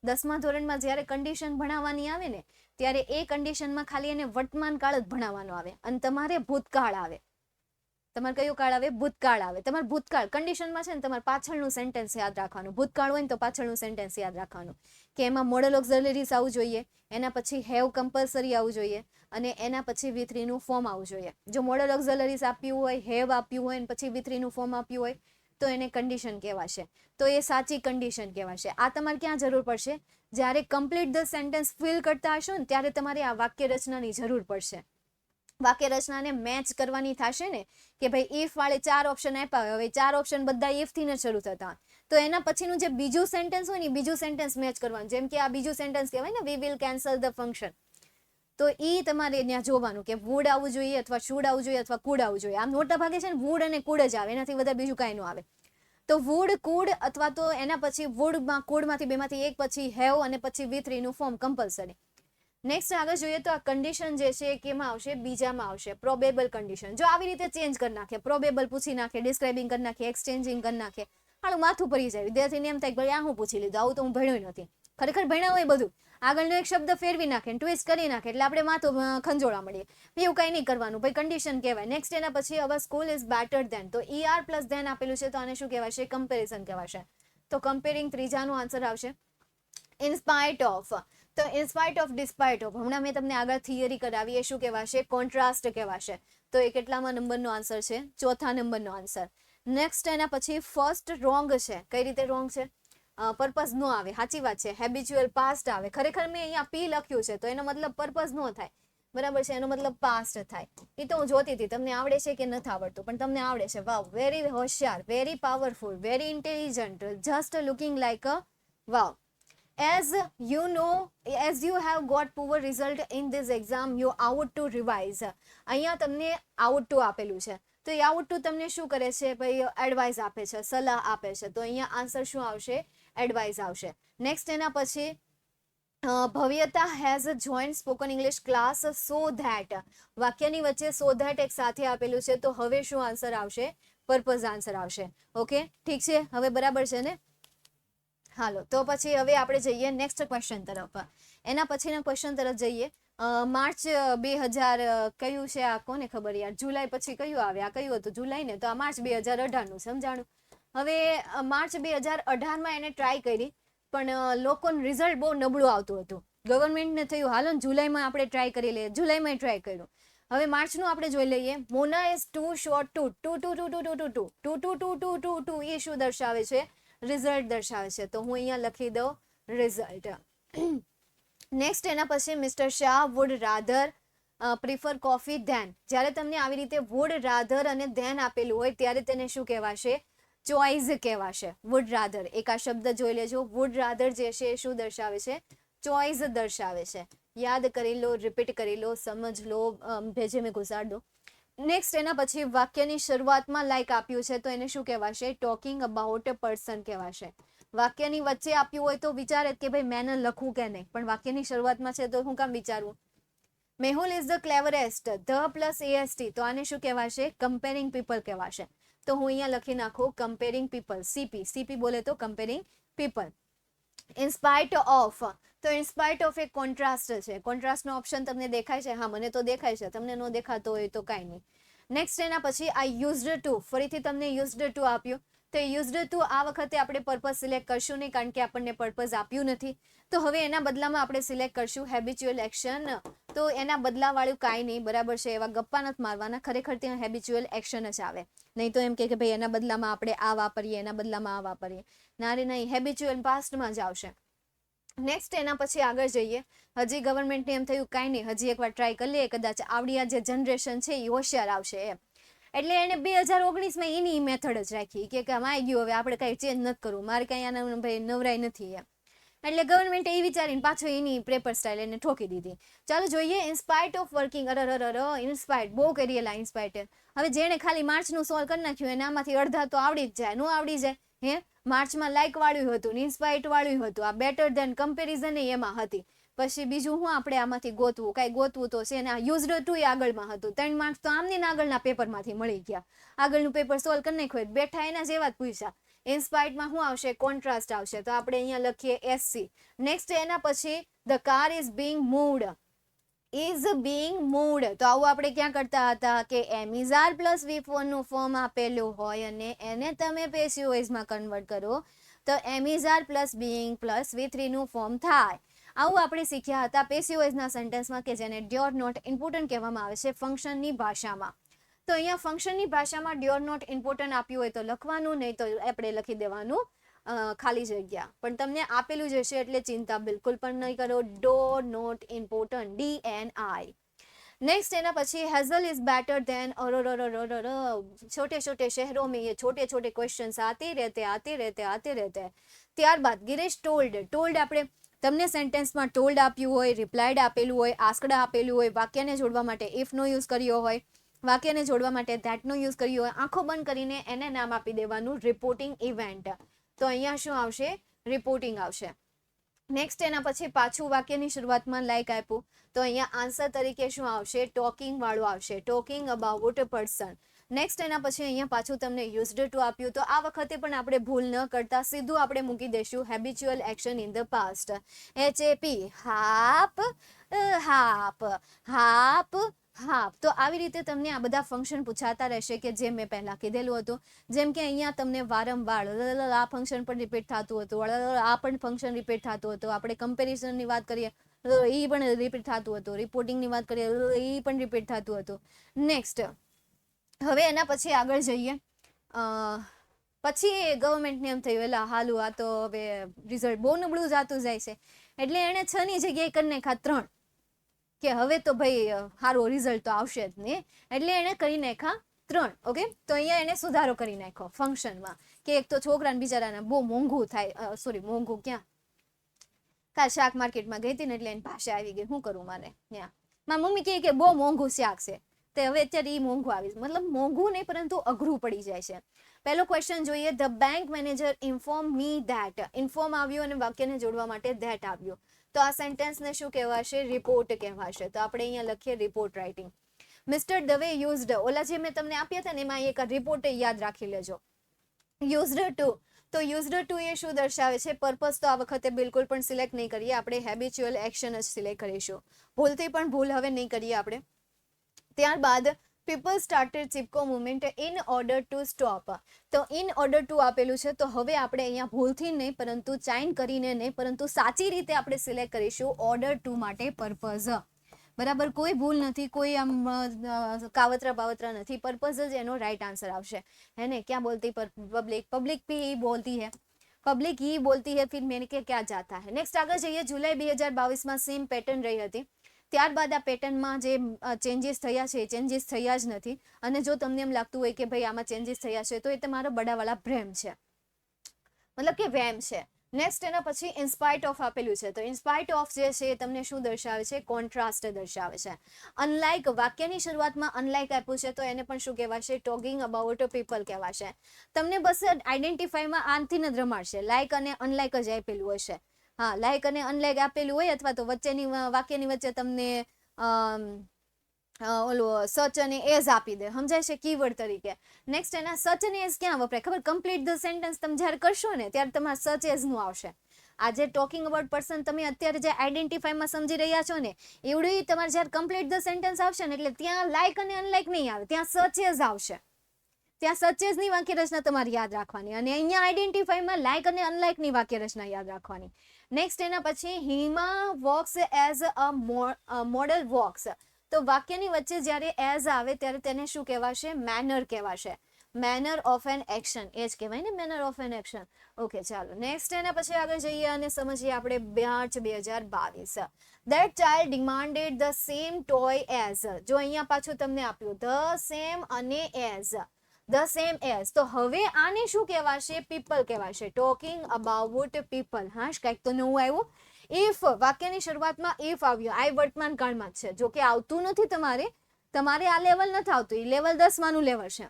10મા ધોરણમાં જ્યારે કન્ડિશન ભણાવવાની આવે ને ત્યારે એ કન્ડિશનમાં ખાલી એને વર્તમાન કાળ જ ભણાવવાનો આવે અને તમારે ભૂતકાળ આવે. તમારે કયો કાળ આવે? ભૂતકાળ આવે. તમારે ભૂતકાળ કન્ડિશનમાં છે ને તમારે પાછળનું સેન્ટેન્સ યાદ રાખવાનું. ભૂતકાળ હોય ને તો પાછળનું સેન્ટેન્સ યાદ રાખવાનું કે એમાં મોડલ ઓક્ઝિલરીઝ આવવું જોઈએ, એના પછી હેવ કમ્પલસરી આવવું જોઈએ અને એના પછી V3 નું ફોર્મ આવવું જોઈએ. જો મોડલ ઓક્ઝિલરીઝ આપ્યું હોય, હેવ આપ્યું હોય અને પછી V3 નું ફોર્મ આપ્યું હોય તો એને કન્ડિશન કહેવાશે. તો એ સાચી કન્ડિશન કહેવાશે. આ તમારે ક્યાં જરૂર પડશે? જ્યારે કમ્પ્લીટ ધ સેન્ટેન્સ ફિલ કરતા હશો ને ત્યારે તમારે આ વાક્ય રચનાની જરૂર પડશે. વાક્ય રચનાને મેચ કરવાની થશે ને કે ભાઈ ઇફ વાળે 4 ઓપ્શન આપ્યા હોય, હવે 4 ઓપ્શન બધા ઇફ થી જ શરૂ થતા, તો એના પછીનું જે બીજું સેન્ટેન્સ હોય ને બીજું સેન્ટેન્સ મેચ કરવાનું. જેમ કે આ બીજું સેન્ટેન્સ કહેવાય ને, we will cancel the function. તો ઈ તમારે ત્યાં જોવાનું કે વુડ આવવું જોઈએ અથવા શુડ આવવું જોઈએ અથવા કુડ આવવું જોઈએ. આમ મોટા ભાગે છે ને વુડ અને કુડ જ આવે, એનાથી વધારે બીજું કાંઈ ન આવે. તો વુડ, કુડ અથવા તો એના પછી વુડમાં કુડમાંથી બેમાંથી એક પછી હેવ અને પછી V3 નું ફોર્મ કમ્પલસરી. નેક્સ્ટ આગળ જોઈએ તો આ કન્ડિશન જે છે એ કેમાં આવશે? બીજામાં આવશે. Probable condition. જો આવી રીતે ચેન્જ કરી નાખે, પ્રોબેબલ પૂછી નાખે, ડિસ્ક્રાઇબિંગ કરી નાખે, એક્સચેન્જિંગ કરી નાખે, હાલું માથું ભરી જાય. વિદ્યાર્થીને એમ થાય કે ભાઈ આ હું પૂછી લીધું, આવું તો હું ભણ્યું નથી. ખરેખર ભણ્યા હોય બધું, આગળનો એક શબ્દ ફેરવી નાખે, ટ્વિસ્ટ કરી નાખે એટલે આપણે માથું ખંજોળા મળીએ. એવું કંઈ નહીં કરવાનું ભાઈ, કન્ડિશન કહેવાય. નેક્સ્ટ એના પછી હવે સ્કૂલ ઇઝ બેટર દેન, તો ER પ્લસ ધેન આપેલું છે તો આને શું કહેવાશે? કમ્પેરિઝન કહેવાશે. તો કમ્પેરિંગ ત્રીજાનો આન્સર આવશે. In spite of. તો in spite of, despite of, હમણાં મેં તમને આગળ થિયરી કરાવી, એ શું કહેવાશે? કોન્ટ્રાસ્ટ કહેવાશે. તો એ કેટલામાં નંબરનો આન્સર છે? ચોથા નંબરનો આન્સર. નેક્સ્ટ એના પછી ફર્સ્ટ રોંગ છે. કઈ રીતે રોંગ છે? પર્પઝ નો આવે, સાચી વાત છે. હેબિચ્યુઅલ પાસ્ટ આવે. ખરેખર મેં અહીંયા પી લખ્યું છે તો એનો મતલબ પર્પઝ નો થાય, બરાબર છે, એનો મતલબ પાસ્ટ થાય. એ તો હું જોતી હતી તમને આવડે છે કે નથી આવડતું, પણ તમને આવડે છે. વાવ, વેરી હોશિયાર, very powerful, very intelligent, just looking like a wow. As you know, as you have got poor result in this exam, you out to revise. અહીંયા તમને out to આપેલું છે, તો એ out to તમને શું કરે છે ભાઈ? એડવાઇસ આપે છે, સલાહ આપે છે. તો અહીંયા આન્સર શું આવશે? એડવાઇસ આવશે. નેક્સ્ટ એના પછી Bhavyata has join spoken English class so that. વાક્યની વચ્ચે સો ધેટ એક સાથે આપેલું છે, તો હવે શું આન્સર આવશે? પર્પઝ આન્સર આવશે. ઓકે, ઠીક છે, હવે બરાબર છે ને? હાલો, તો પછી હવે આપણે જઈએ નેક્સ્ટ ક્વેશ્ચન તરફ. એના પછીના ક્વેશ્ચન તરફ જઈએ. માર્ચ 2000 કયું છે આ કોને ખબર યાર? જુલાઈ પછી કયું આવે? આ કયું હતું? જુલાઈ ને? તો આ માર્ચ 2018 સમજાણું. હવે માર્ચ 2018 એને ટ્રાય કરી, પણ લોકોનું રિઝલ્ટ બહુ નબળું આવતું હતું. ગવર્મેન્ટને થયું હાલો ને જુલાઈમાં આપણે ટ્રાય કરી લઈએ. જુલાઈમાં ટ્રાય કર્યું. હવે માર્ચનું આપણે જોઈ લઈએ. Mona is too short to to to to to to to to to to to to to to. એ શું દર્શાવે છે? રિઝલ્ટ દર્શાવે છે. તો હું અહીંયા લખી દઉં રિઝલ્ટ. નેક્સ્ટ એના પછી mister Shah would rather prefer coffee than. જ્યારે તમને આવી રીતે વુડ રાધર અને ધેન આપેલું હોય ત્યારે તેને શું કહેવાશે? ચોઇસ કહેવાશે. વુડ રાધર, એક આ શબ્દ જોઈ લેજો. વુડ રાધર જે છે એ શું દર્શાવે છે? ચોઇસ દર્શાવે છે. યાદ કરી લો, રિપીટ કરી લો, સમજ લો, ભેજે મેં ઘુસાડ દો. નેક્સ્ટ એના પછી વાક્યની શરૂઆતમાં લાઈક આપ્યું છે, તો એને શું કહેવાશે? ટોકિંગ અબાઉટ અ પર્સન કહેવાશે. વાક્યની વચ્ચે આપ્યું હોય તો વિચારે કે ભાઈ મેં લખું કે નહીં, પણ વાક્યની શરૂઆતમાં છે તો હું કામ વિચારવું? Mehul is the cleverest, the plus AST, તો આને શું કહેવાશે? કમ્પેરિંગ પીપલ કહેવાશે. તો હું અહીંયા લખી નાખું કમ્પેરિંગ પીપલ. CP બોલે તો કમ્પેરિંગ પીપલ. ઇન્સ્પાઇટ ઓફ, તો ઇન્સ્પાઇટ ઓફ એક કોન્ટ્રાસ્ટ છે. કોન્ટ્રાસ્ટનો ઓપ્શન તમને દેખાય છે? હા, મને તો દેખાય છે, તમને ન દેખાતો હોય તો કાંઈ નહીં. નેક્સ્ટ એના પછી આ યુઝડ ટુ, ફરીથી તમને યુઝડ ટુ આપ્યું. તો યુઝડ ટુ આ વખતે આપણે પર્પઝ સિલેક્ટ કરશું નહીં, કારણ કે આપણને પર્પઝ આપ્યું નથી. તો હવે એના બદલામાં આપણે સિલેક્ટ કરશું હેબિચ્યુઅલ એક્શન. તો એના બદલાવાળું કાંઈ નહીં, બરાબર છે? એવા ગપ્પા નથી મારવાના, ખરેખર ત્યાં હેબિચ્યુઅલ એક્શન જ આવે. નહીં તો એમ કે ભાઈ એના બદલામાં આપણે આ વાપરીએ, એના બદલામાં આ વાપરીએ. ના રે નહીં, હેબિચ્યુઅલ પાસ્ટમાં જ આવશે. નેક્સ્ટ એના પછી આગળ જઈએ. હજી ગવર્મેન્ટને એમ થયું કાંઈ નહીં, હજી એકવાર ટ્રાય કરી લઈએ, કદાચ આવડી આ જે જનરેશન છે એ હોશિયાર આવશે એમ. એટલે એને 2019માં એની મેથડ જ રાખી કે આવી ગયું, હવે આપણે કાંઈ ચેન્જ નથી કરવું, મારે કાંઈ આના ભાઈ નવરાય નથી એમ. એટલે ગવર્મેન્ટે એ વિચારીને પાછો એની પેપર સ્ટાઇલ એને ઠોકી દીધી. ચાલો જોઈએ. ઇન્સ્પાઇટ ઓફ વર્કિંગ, ઇન્સ્પાઇટ બહુ કરેલા ઇન્સ્પાઇટ. હવે જેણે ખાલી માર્ચનું સોલ્વ કરી નાખ્યું એને આમાંથી અડધા તો આવડી જ જાય. નો આવડી જાય હે? માર્ચમાં લાઇક વાળું હતું, ઇન્સ્પાઇટ વાળું હતું, આ બેટર ધેન કમ્પેરિઝન એમાં હતી. પછી બીજું હું આપણે આમાંથી ગોતવું? કાંઈ ગોતવું તો છે ને. આ યુઝડ ટુ આગળમાં હતું. 3 માર્ક્સ તો આમની આગળના પેપરમાંથી મળી ગયા. આગળનું પેપર સોલ્વ કરી નાખ્યું, બેઠા એના જેવા જ પૂછ્યા. ઇન્સ્પાઇટમાં શું આવશે? કોન્ટ્રાસ્ટ આવશે. તો આપણે અહીંયા લખીએ SC. નેક્સ્ટ એના પછી the car is being moved. Is being moved, તો આવું આપણે ક્યાં કરતા હતા કે એમિઝાર પ્લસ V4 નું ફોર્મ આપેલું હોય અને એને તમે પેસિવ વોઇસમાં કન્વર્ટ કરો તો એમિઝાર પ્લસ બીંગ પ્લસ V3 નું ફોર્મ થાય. આવું આપણે શીખ્યા હતા પેસિવ વોઇસના સેન્ટેન્સમાં કે જેને ડ્યોર નોટ ઇમ્પોર્ટન્ટ કહેવામાં આવે છે ફંક્શનની ભાષામાં. તો અહીંયા ફંક્શનની ભાષામાં ડ્યોર નોટ ઇમ્પોર્ટન્ટ આપ્યું હોય તો લખવાનું, નહીં તો આપણે લખી દેવાનું ખાલી જગ્યા. પણ તમને આપેલું જ હશે એટલે ચિંતા બિલકુલ પણ નહીં કરો. Door not important, DNI. Next है ना પછી हेजल इज बेटर देन और छोटे छोटे शहरों में ये छोटे छोटे क्वेश्चंस आते रहते. ત્યારબાદ ગિરીશ ટોલ્ડ આપણે તમને સેન્ટેન્સમાં ટોલ્ડ આપ્યું હોય, રિપ્લાઇડ આપેલું હોય, આસ્કડ આપેલું હોય, વાક્યને જોડવા માટે ઇફ નો યુઝ કર્યો હોય, વાક્યને જોડવા માટે ધેટ નો યુઝ કર્યો હોય, આંખો બંધ કરીને એને નામ આપી દેવાનું રિપોર્ટિંગ ઇવેન્ટ. તો અહીંયા શું આવશે? રિપોર્ટિંગ આવશે. નેક્સ્ટ એના પછી પાછું વાક્યની શરૂઆતમાં લાઈક આપ્યું તો અહીંયા આન્સર તરીકે શું આવશે? ટોકિંગ વાળું આવશે, talking about a person. Next એના પછી અહીંયા પાછું તમને યુઝડ ટુ આપ્યું તો આ વખતે પણ આપણે ભૂલ ન કરતા સીધું આપણે મૂકી દઈશું habitual action in the past. HAP, હાપ હાપ હાપ હાપ. તો આવી રીતે તમને આ બધા ફંક્શન પૂછાતા રહેશે કે જે મેં પહેલા કીધેલું હતું. જેમ કે અહીંયા તમને વારંવાર આ ફંક્શન પણ રિપીટ થતું હતું, આ પણ ફંક્શન રિપીટ થતું હતું. આપણે કમ્પેરિઝનની વાત કરીએ એ પણ રિપીટ થતું હતું, રિપોર્ટિંગની વાત કરીએ એ પણ રિપીટ થતું હતું. નેક્સ્ટ હવે એના પછી આગળ જઈએ. પછી ગવર્મેન્ટને એમ થયું એટલે હાલું આ તો હવે રિઝલ્ટ બહુ નબળું જતું જાય છે એટલે એણે 6 ની જગ્યાએ કરી નાખ્યા 3 કે હવે તો ભાઈ સારો રિઝલ્ટ તો આવશે જ ને, એટલે એણે કરી નાખ્યા 3. ઓકે, તો અહીંયા એને સુધારો કરી નાખ્યો ફંક્શનમાં કે એક તો છોકરાને બિચારાને બહુ મોંઘું થાય, સોરી મોંઘું ક્યાં કાલ શાક માર્કેટમાં ગઈ હતી ને એટલે એની પાસે આવી ગઈ, શું કરું મારે ત્યાં મારી મમ્મી કહે કે બહુ મોંઘું શાક છે, તે હવે અત્યારે એ મોંઘું આવી, મતલબ મોંઘું નહીં પરંતુ અઘરું પડી જાય છે. પહેલો ક્વેશ્ચન જોઈએ, the bank manager inform me that. Inform આવ્યું અને વાક્યને જોડવા માટે ધેટ આવ્યું, તો આ સેન્ટેન્સને શું કહેવાશે? રિપોર્ટ કહેવાશે. તો આપણે અહીંયા લખીએ report writing. Mr Dave used, ઓલા જે મેં તમને આપ્યા હતા ને એમાં એક રિપોર્ટ યાદ રાખી લેજો. યુઝડ ટુ, તો યુઝડ ટુ એ શું દર્શાવે છે? પર્પઝ તો આ વખતે બિલકુલ પણ સિલેક્ટ નહીં કરીએ આપણે, હેબિચ્યુઅલ એક્શન જ સિલેક્ટ કરીશું. ભૂલથી પણ ભૂલ હવે નહીં કરીએ આપણે. ત્યારબાદ people started Chipko movement in order to stop. તો ઇન ઓર્ડર ટુ આપેલું છે, તો હવે આપણે અહીંયા ભૂલથી નહીં પરંતુ ચાઇન કરીને નહીં પરંતુ સાચી રીતે આપણે સિલેક્ટ કરીશું ઓર્ડર ટુ માટે પર્પઝ. બરાબર, કોઈ ભૂલ નથી, કોઈ આમ કાવતરા બાવતરા નથી, પર્પઝ જ એનો રાइट आंसर આવશે. है ने? क्या बोलती पब्लिक? पब्लिक भी यही बोलती है, पब्लिक ही बोलती है, फिर मैंने क्या जाता है. નેક્સ્ટ આગળ જઈએ. જુલાઈ 2022માં સેમ પેટર્ન રહી હતી, ત્યારબાદ આ પેટર્નમાં જે ચેન્જીસ થયા છે એ ચેન્જીસ થયા જ નથી. અને જો તમને એમ લાગતું હોય કે ભાઈ આમાં ચેન્જીસ થયા છે તો એ તમારો બડાવાળા ભ્રમ છે, મતલબ કે વેમ છે. નેક્સ્ટ એના પછી ઇન્સ્પાઇટ ઓફ આપેલું છે, તો ઇન્સ્પાઇટ ઓફ જે છે એ તમને શું દર્શાવે છે? કોન્ટ્રાસ્ટ દર્શાવે છે. અનલાઇક, વાક્યની શરૂઆતમાં અનલાઇક આપ્યું છે તો એને પણ શું કહેવાશે? ટોકિંગ અબાઉટ પીપલ કહેવાશે. તમને બસ આઈડેન્ટિફાઈમાં આનથી જ રમાડશે, લાઇક અને અનલાઇક જ આપેલું હશે. હા, લાઇક અને અનલાઇક આપેલું હોય અથવા તો વચ્ચેની વાક્યની વચ્ચે તમને ઓલું સચ અને એઝ આપી દે, સમજાય છે? કીવર્ડ તરીકે. નેક્સ્ટ એના સચ અને એઝ ક્યાં વપરાય ખબર? કમ્પ્લીટ ધ સેન્ટેન્સ તમે જ્યારે કરશો ને ત્યારે તમારે સચ એઝનું આવશે. આ જે ટોકિંગ અબાઉટ પર્સન તમે અત્યારે જે આઈડેન્ટિફાઈમાં સમજી રહ્યા છો ને એવડું તમારે જ્યારે કમ્પ્લીટ ધ સેન્ટેન્સ આવશે ને એટલે ત્યાં લાઇક અને અનલાઇક નહીં આવે, ત્યાં સચ એઝ આવશે. ત્યાં સચ એઝની વાક્ય રચના તમારે યાદ રાખવાની અને અહીંયા આઈડેન્ટિફાઈમાં લાઇક અને અનલાઇકની વાક્ય રચના યાદ રાખવાની. નેક્સ્ટ એના પછી Hima walks as a model walks. તો વાક્યની વચ્ચે જ્યારે એઝ આવે ત્યારે તેને શું કહેવાશે? મેનર કહેવાશે. મેનર ઓફ એન એક્શન, એ જ કહેવાય ને, manner of an action. Okay, ચાલો નેક્સ્ટ એના પછી આગળ જઈએ અને સમજીએ આપણે March 2022. That child demanded the same toy as. જો અહીંયા પાછું તમને આપ્યું ધ સેમ અને એઝ, ધ સેમ એઝ, તો હવે આને શું કહેવાશે? પીપલ કહેવાશે. Talking about people. હા, કંઈક તો નવું આવ્યું. ઇફ, વાક્યની શરૂઆતમાં ઇફ આવ્યો, આ વર્તમાન કાળમાં જ છે, જો કે આવતું નથી તમારે આ લેવલ નથી આવતું, એ લેવલ 10માનું લેવલ છે.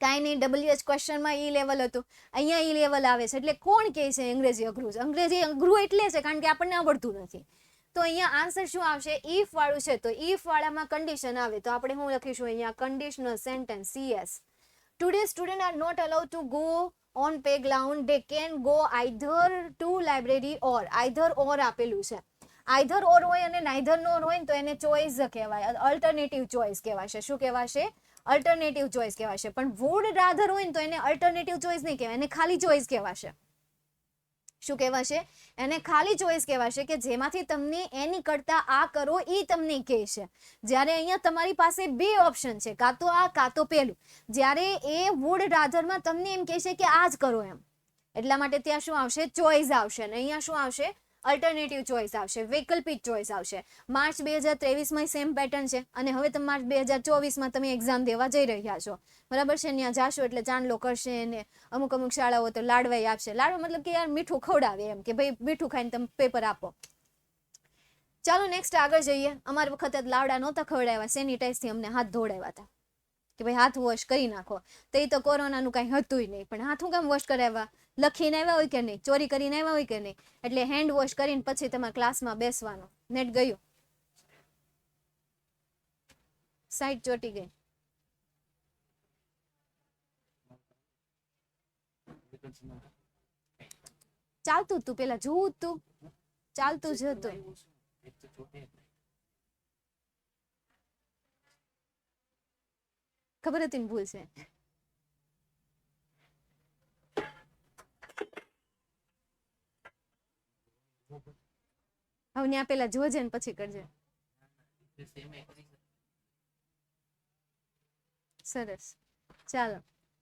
કાંઈ નહીં, WH ક્વેશ્ચનમાં ઈ લેવલ હતું, અહીંયા ઈ લેવલ આવે છે. એટલે કોણ કહે છે અંગ્રેજી અઘરું છે? અંગ્રેજી અઘરું એટલે છે કારણ કે આપણને આવડતું નથી. તો અહીંયા આન્સર શું આવશે? ઇફ વાળું છે, તો ઇફ વાળામાં કન્ડિશન આવે તો આપણે શું લખીશું અહીંયા? Conditional sentence, CS. Today students are not allowed to go on playground. They can go either to library or. either or આપેલું છે. either or હોય અને neither nor હોય તો એને ચોઇસ કહેવાય, અલ્ટરનેટિવ ચોઇસ કહેવાશે. શું કહેવાશે? અલ્ટરનેટિવ ચોઇસ કહેવાશે. પણ would rather હોય ને તો એને અલ્ટરનેટિવ ચોઇસ નહીં કહેવાય, એને ખાલી ચોઇસ કહેવાશે. શું કહેવાશે? એને ખાલી ચોઇસ કહેવાશે કે જેમાંથી તમને એની કરતા આ કરો એ તમને કહે છે. જ્યારે અહીંયા તમારી પાસે બે ઓપ્શન છે, કાં તો આ કાં તો પેલું. જ્યારે એ વુડ રાધરમાં તમને એમ કહે છે કે આ જ કરો એમ, એટલા માટે ત્યાં શું આવશે? ચોઇસ આવશે. અને અહીંયા શું આવશે? અલ્ટરનેટિવ ચોઇસ આવશે, વૈકલ્પિક ચોઇસ આવશે. માર્ચ 2023માં સેમ પેટર્ન છે અને હવે તમે માર્ચ 2024માં તમે એક્ઝામ દેવા જઈ રહ્યા છો, બરાબર છે? ત્યાં જાશો એટલે ચાંદલો કરશે ને અમુક શાળાઓ તો લાડવાઈ આપશે. લાડવા મતલબ કે યાર મીઠું ખવડાવે એમ કે ભાઈ મીઠું ખાઈને તમે પેપર આપો. ચાલો નેક્સ્ટ આગળ જઈએ. અમારી વખતે લાવડા નહોતા ખવડાવ્યા, સેનિટાઈઝથી અમને હાથ ધોડાવ્યા હતા કે ભાઈ હાથ વોશ કરી નાખો. તો એ તો કોરોનાનું કાંઈ હતું નહીં, પણ હાથ હું કેમ વોશ કરાવ્યા? લખીને આવ્યા હોય કે નહીં, ચોરી કરીને આવ્યા હોય કે નહીં, એટલે હેન્ડ વોશ કરીને પછી તમારા ક્લાસમાં બેસવાનું. નેટ ગયું, સાઈડ ચોટી ગઈ. ચાલતું તું પેલા જોવું તું, ચાલતું જ હતું. ખબર હતી ને ભૂલ છે. હવે ત્યાં પેલા જોજે ને પછી કરજે. સરસ, ચાલો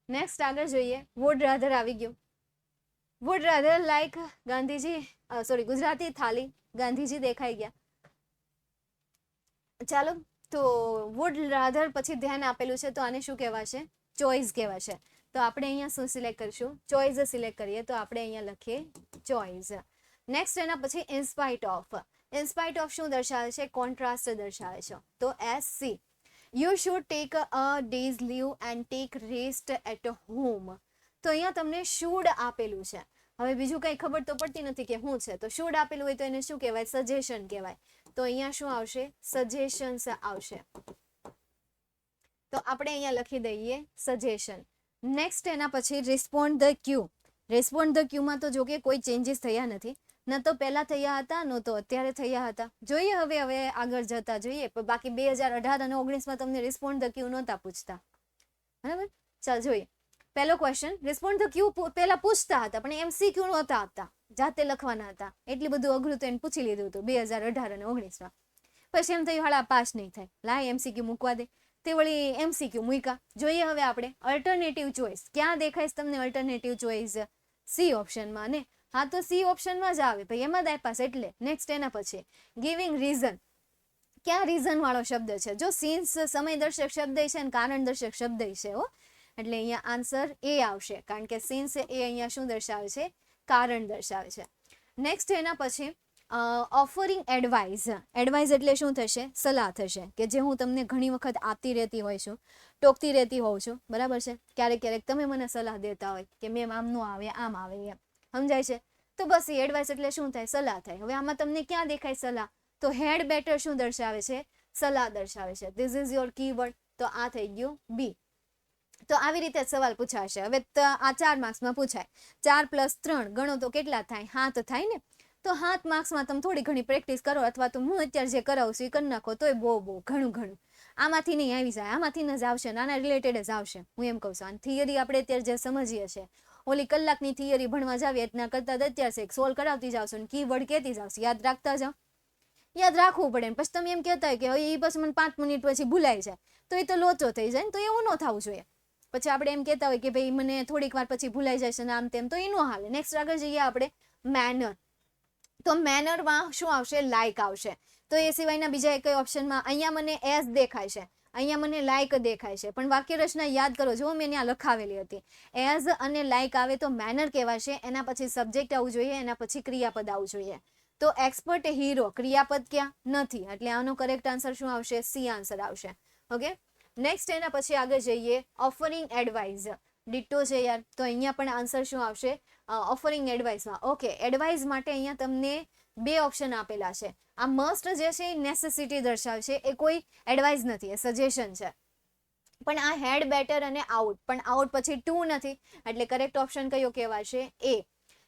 નેક્સ્ટ આગળ જોઈએ. વુડ રાધર આવી ગયું. Would rather like Gandhiji, sorry Gujarati થાળી, ગાંધીજી દેખાઈ ગયા. ચાલો, તો વુડ રાધર પછી ધ્યાન આપેલું છે તો આને શું કહેવાશે? ચોઇસ કહેવાશે. તો આપણે અહીંયા શું સિલેક્ટ કરીશું? ચોઇસ સિલેક્ટ કરીએ તો આપણે અહીંયા લખીએ ચોઇસ. નેક્સ્ટ એના પછી ઇન્સ્પાઇટ ઓફ શું દર્શાવે છે? કોન્ટ્રાસ્ટ દર્શાવે છે. તો SC, you should take a day's leave and take rest at home. તો અહીંયા તમને શુડ આપેલું છે. હવે બીજું કંઈ ખબર તો પડતી નથી કે શું છે. તો શુડ આપેલું હોય તો એને શું કહેવાય? સજેશન કહેવાય. તો અહીંયા શું આવશે? સજેશન્સ આવશે. તો આપણે અહીંયા લખી દઈએ સજેશન. નેક્સ્ટ એના પછી respond the cue. Respond the ક્યુમાં તો જો કે કોઈ ચેન્જીસ થયા નથી. ન તો પહેલા થયા હતા, ન તો અત્યારે થયા હતા. જોઈએ હવે આગળ જતા જોઈએ. પણ બાકી 2018 અને 19માં તમને રિસ્પોન્ડ ધ ક્યુ નહોતા પૂછતા, બરાબર? ચાલ જોઈએ. પહેલો ક્વેશ્ચન, રિસ્પોન્ડ ધ ક્યુ પહેલા પૂછતા હતા પણ MCQ નહોતા આપતા, જાતે લખવાના હતા. એટલી બધું અઘરું તો એને પૂછી લીધું હતું 2018 અને 19માં. પછી એમ થયું હાલા પાસ નહીં થાય, લાય MCQ મૂકવા દે. તે વળી MCQ મૂક્યા. જોઈએ હવે આપણે અલ્ટરનેટિવ ચોઇસ. ક્યાં દેખાય તમને અલ્ટરનેટિવ ચોઇસ? C ઓપ્શનમાં ને. હા તો C ઓપ્શનમાં જ આવે ભાઈ, એમાં જ આપ્યા છે એટલે. નેક્સ્ટ એના પછી ગિવિંગ રીઝન. ક્યાં રીઝન વાળો શબ્દ છે? જો સિન્સ સમયદર્શક શબ્દ છે ને કારણ દર્શક શબ્દ છે હો, એટલે અહીંયા આન્સર A આવશે. કારણ કે સિન્સ એ અહીંયા શું દર્શાવે છે? કારણ દર્શાવે છે. નેક્સ્ટ એના પછી ઓફરિંગ એડવાઇસ. એડવાઇસ એટલે શું થશે? સલાહ થશે. કે જે હું તમને ઘણી વખત આપતી રહેતી હોય છું, ટોકતી રહેતી હોઉં છું, બરાબર છે? ક્યારેક ક્યારેક તમે મને સલાહ દેતા હોય કે મેમ આમ નો આવે, આમ આવે, એમ સમજાય છે? તો બસ એ એડવાઇસ એટલે શું થાય? સલાહ થાય. હવે આમાં તમને ક્યાં દેખાય સલાહ? તો હેડ બેટર શું દર્શાવે છે? સલાહ દર્શાવે છે. This is your keyword. તો આ થઈ ગયું B. તો આવી રીતે સવાલ પૂછાશે. હવે આ 4 માર્ક્સમાં પૂછાય. 4 + 3 ગણો તો કેટલા થાય? 7 થાય ને. તો 7 માર્ક્સમાં તમે થોડી ઘણી પ્રેક્ટિસ કરો, અથવા તો હું અત્યારે જે કરાવું છું એ કરી નાખો, તોય બહુ ઘણું આમાંથી નહીં આવી જાય. આમાંથી જ આવશે, નાના રિલેટેડ જ આવશે. હું એમ કહું છું. અને થિયરી આપણે અત્યારે જે સમજીએ છીએ, ઓલી કલાકની થિયરી ભણવા જાવીએ એટલા કરતા અત્યારે સોલ્વ કરાવતી જાવશો ને કીવર્ડ કહેતી જાવશો, યાદ રાખતા જાઓ. યાદ રાખવું પડે. પછી તમે એમ કહેતા હોય કે એ બસ મને 5 મિનિટ પછી ભૂલાઈ જાય, તો એ તો લોચો થઈ જાય ને. તો એવું ન થવું જોઈએ. પછી આપણે એમ કહેતા હોય કે ભાઈ મને થોડીક વાર પછી ભૂલાઈ જાય છે ને આમ તેમ, તો એ ન હાલે. નેક્સ્ટ આગળ જઈએ આપણે મેનર. તો મેનરમાં શું આવશે? લાઇક આવશે. તો એ સિવાયના બીજા એક ઓપ્શનમાં અહીંયા મને એઝ દેખાય છે, અહીંયા મને લાઇક દેખાય છે, પણ વાક્ય રચના યાદ કરો. જો મેં ત્યાં લખાવેલી હતી, એઝ અને લાઇક આવે તો મેનર કહેવાશે. એના પછી સબ્જેક્ટ આવવું જોઈએ, એના પછી ક્રિયાપદ આવવું જોઈએ. તો એક્સપર્ટ હીરો ક્રિયાપદ ક્યાં નથી, એટલે આનો કરેક્ટ આન્સર શું આવશે? C આન્સર આવશે. ઓકે. નેક્સ્ટ એના પછી આગળ જઈએ ઓફરિંગ એડવાઇસ. ડિટ્ટો છે યાર. તો અહીંયા પણ આન્સર શું આવશે? ઓફરિંગ એડવાઇસમાં. ઓકે, એડવાઇસ માટે અહીંયા તમને 2 ઓપ્શન આપેલા છે. આ મસ્ટ જે છે એ નેસેસિટી દર્શાવશે, એ કોઈ એડવાઇસ નથી, એ સજેશન છે. પણ આ હેડ બેટર અને આઉટ, પણ આઉટ પછી ટુ નથી, એટલે કરેક્ટ ઓપ્શન કયો કહેવાશે? A.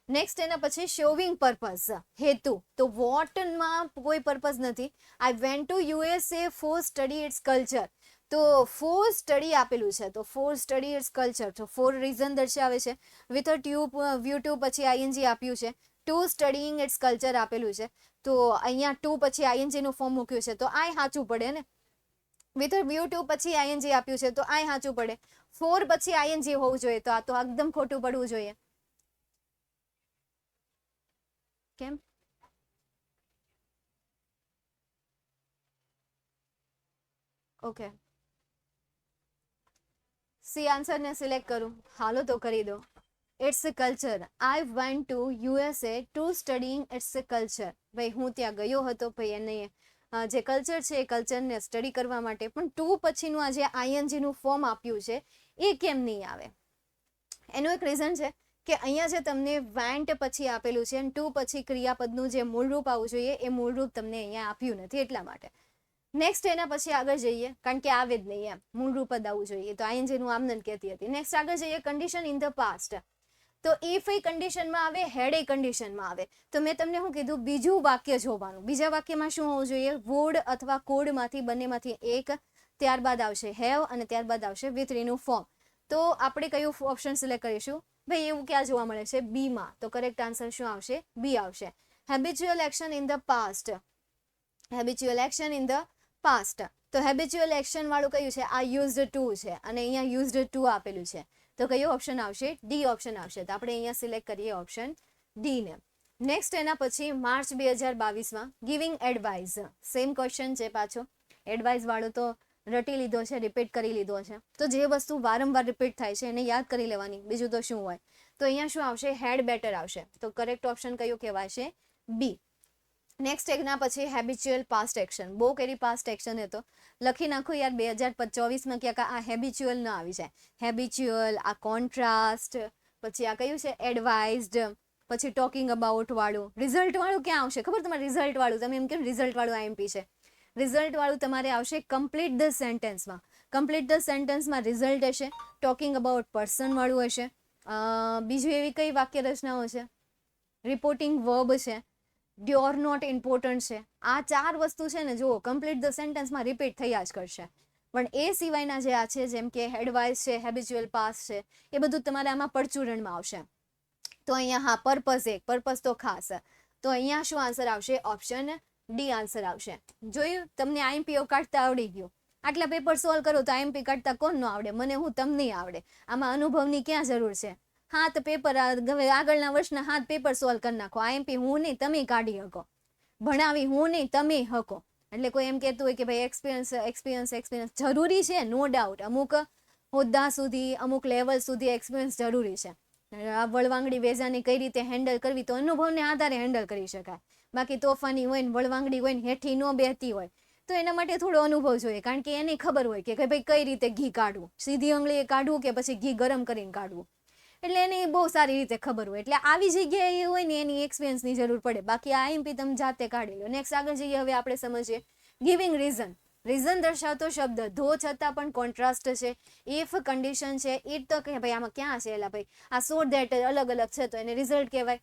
નેક્સ્ટ એના પછી શોવિંગ પર્પઝ, હેતુ. તો વોટમાં કોઈ પર્પઝ નથી. I went to USA for study its culture. તો ફોર સ્ટડી આપેલું છે, તો ફોર સ્ટડી ઇટ્સ કલ્ચર, તો ફોર રીઝન દર્શાવે છે. વિથ અ વ્યૂ ટુ પછી ING આપ્યું છે. ટુ સ્ટડીઇંગ ઇટ્સ કલ્ચર આપેલું છે, તો અહીંયા ટુ પછી ING નું ફોર્મ મૂક્યું છે, તો આ સાચું પડે ને. વિથ અ વ્યૂ ટુ પછી ING આપ્યું છે, તો આ સાચું પડે. ફોર પછી ING હોવું જોઈએ, તો આ તો એકદમ ખોટું પડવું જોઈએ. કેમ? ઓકે, C આન્સરને સિલેક્ટ કરું. હાલો તો કરી દો. It's a culture. I went to USA to studying it's a culture. ભાઈ હું ત્યાં ગયો હતો ભાઈ, એને જે કલ્ચર છે એ કલ્ચરને સ્ટડી કરવા માટે. પણ ટુ પછીનું આ જે ING નું ફોર્મ આપ્યું છે એ કેમ નહીં આવે? એનું એક રીઝન છે કે અહીંયા જે તમને વેન્ટ પછી આપેલું છે અને ટુ પછી ક્રિયાપદનું જે મૂળરૂપ આવવું જોઈએ એ મૂળરૂપ તમને અહીંયા આપ્યું નથી, એટલા માટે. નેક્સ્ટ એના પછી આગળ જઈએ, કારણ કે આવે જ નહીં એમ, મૂળરૂપ જ આવવું જોઈએ. તો ING નું આમનન કહેતી હતી. નેક્સ્ટ આગળ જઈએ કન્ડિશન ઇન ધ પાસ્ટ. તો ઇફ એ કન્ડિશનમાં આવે, હેડ એ કન્ડિશનમાં આવે. તો મેં તમને શું કીધું? બીજું વાક્ય જોવાનું. બીજા વાક્યમાં શું હોવું જોઈએ? વુડ અથવા કુડમાંથી બંનેમાંથી એક, ત્યારબાદ આવશે હેવ અને ત્યારબાદ આવશે વિથ નું ફોર્મ. તો આપણે કયું ઓપ્શન સિલેક્ટ કરીશું? ભાઈ એવું ક્યાં જોવા મળે છે? B માં. તો કરેક્ટ આન્સર શું આવશે? B આવશે. Habitual action in the past. Habitual action in the past. તો હેબિચ્યુઅલ એક્શન વાળું કયું છે? આ યુઝડ ટુ છે, અને અહીંયા યુઝડ ટુ આપેલું છે. તો કયો ઓપ્શન આવશે? D ઓપ્શન આવશે. તો આપણે અહીંયા સિલેક્ટ કરીએ ઓપ્શન D ને. નેક્સ્ટ એના પછી માર્ચ 2022માં ગિવિંગ એડવાઇસ. સેમ ક્વેશ્ચન છે પાછો. એડવાઇસ વાળો તો રટી લીધો છે, રિપીટ કરી લીધો છે. તો જે વસ્તુ વારંવાર રિપીટ થાય છે એને યાદ કરી લેવાની, બીજું તો શું હોય. તો અહીંયા શું આવશે? હેડ બેટર આવશે. તો કરેક્ટ ઓપ્શન કયું કહેવાશે? બી. નેક્સ્ટ એના પછી હેબિચ્યુઅલ પાસ્ટ એક્શન. બહુ કેરી પાસ્ટ એક્શન એ તો લખી નાખો યાર, 2024માં ક્યાંક આ હેબિચ્યુઅલ ન આવી જાય. હેબિચ્યુઅલ, આ કોન્ટ્રાસ્ટ, પછી આ કયું છે એડવાઇઝડ, પછી ટોકિંગ અબાઉટ વાળું. રિઝલ્ટ વાળું ક્યાં આવશે ખબર તમારે? રિઝલ્ટ વાળું તમે એમ કે રિઝલ્ટ વાળું આઈએમપી છે. રિઝલ્ટ વાળું તમારે આવશે કમ્પ્લીટ ધ સેન્ટેન્સમાં. કમ્પ્લીટ ધ સેન્ટેન્સમાં રિઝલ્ટ હશે. ટોકિંગ અબાઉટ પર્સન વાળું હશે. બીજું એવી કઈ વાક્ય રચનાઓ છે? રિપોર્ટિંગ વર્બ છે. ડ્યોર નોટ ઇમ્પોર્ટન્ટ છે. આ 4 વસ્તુ છે ને જુઓ કમ્પ્લીટ ધ સેન્ટેન્સમાં રિપીટ થયા જ કરશે. પણ એ સિવાયના જે આ છે જેમ કે એડવાઇસ છે, હેબિચ્યુઅલ પાસ છે, એ બધું તમારે આમાં પરચુરણમાં આવશે. તો અહીંયા હા પર્પઝ એક, પર્પઝ તો ખાસ. તો અહીંયા શું આન્સર આવશે? ઓપ્શન ડી આન્સર આવશે. જોયું, તમને આઈએમપીઓ કાઢતા આવડી ગયું. આટલા પેપર સોલ્વ કરો તો આઈએમપી કાઢતા કોણ ન આવડે? મને હું તમને આવડે. આમાં અનુભવની ક્યાં જરૂર છે? હાથ પેપર હવે આગળના વર્ષના હાથ પેપર સોલ્વ કરી નાખો. આઈએમપી હું નહીં તમે કાઢી શકો, ભણાવી હું નહીં તમે હકો. એટલે કોઈ એમ કહેતું હોય કે ભાઈ એક્સપિરિયન્સ જરૂરી છે, નો ડાઉટ. અમુક હોદ્દા સુધી, અમુક લેવલ સુધી એક્સપિરિયન્સ જરૂરી છે. આ વળવાંગડી વેજાને કઈ રીતે હેન્ડલ કરવી તો અનુભવને આધારે હેન્ડલ કરી શકાય. બાકી તોફાની હોય ને વળવાંગડી હોય ને હેઠી ન બેહતી હોય તો એના માટે થોડો અનુભવ જોઈએ. કારણ કે એને ખબર હોય કે ભાઈ કઈ રીતે ઘી કાઢવું, સીધી આંગળીએ કાઢવું કે પછી ઘી ગરમ કરીને કાઢવું. એટલે એને બહુ સારી રીતે ખબર હોય. એટલે આવી જગ્યાએ એ હોય ને એની એક્સપિરિયન્સની જરૂર પડે. બાકી આ આઈએમપી તમે જાતે કાઢી લો. નેક્સ્ટ આગળ જઈએ. હવે આપણે સમજીએ ગિવિંગ રીઝન. રીઝન દર્શાવતો શબ્દ ધો છતાં પણ કોન્ટ્રાસ્ટ છે. ઇફ કન્ડિશન છે. ઇટ તો કે ભાઈ આમાં ક્યાં છે એલા ભાઈ? આ સો ધેટ અલગ અલગ છે તો એને રિઝલ્ટ કહેવાય.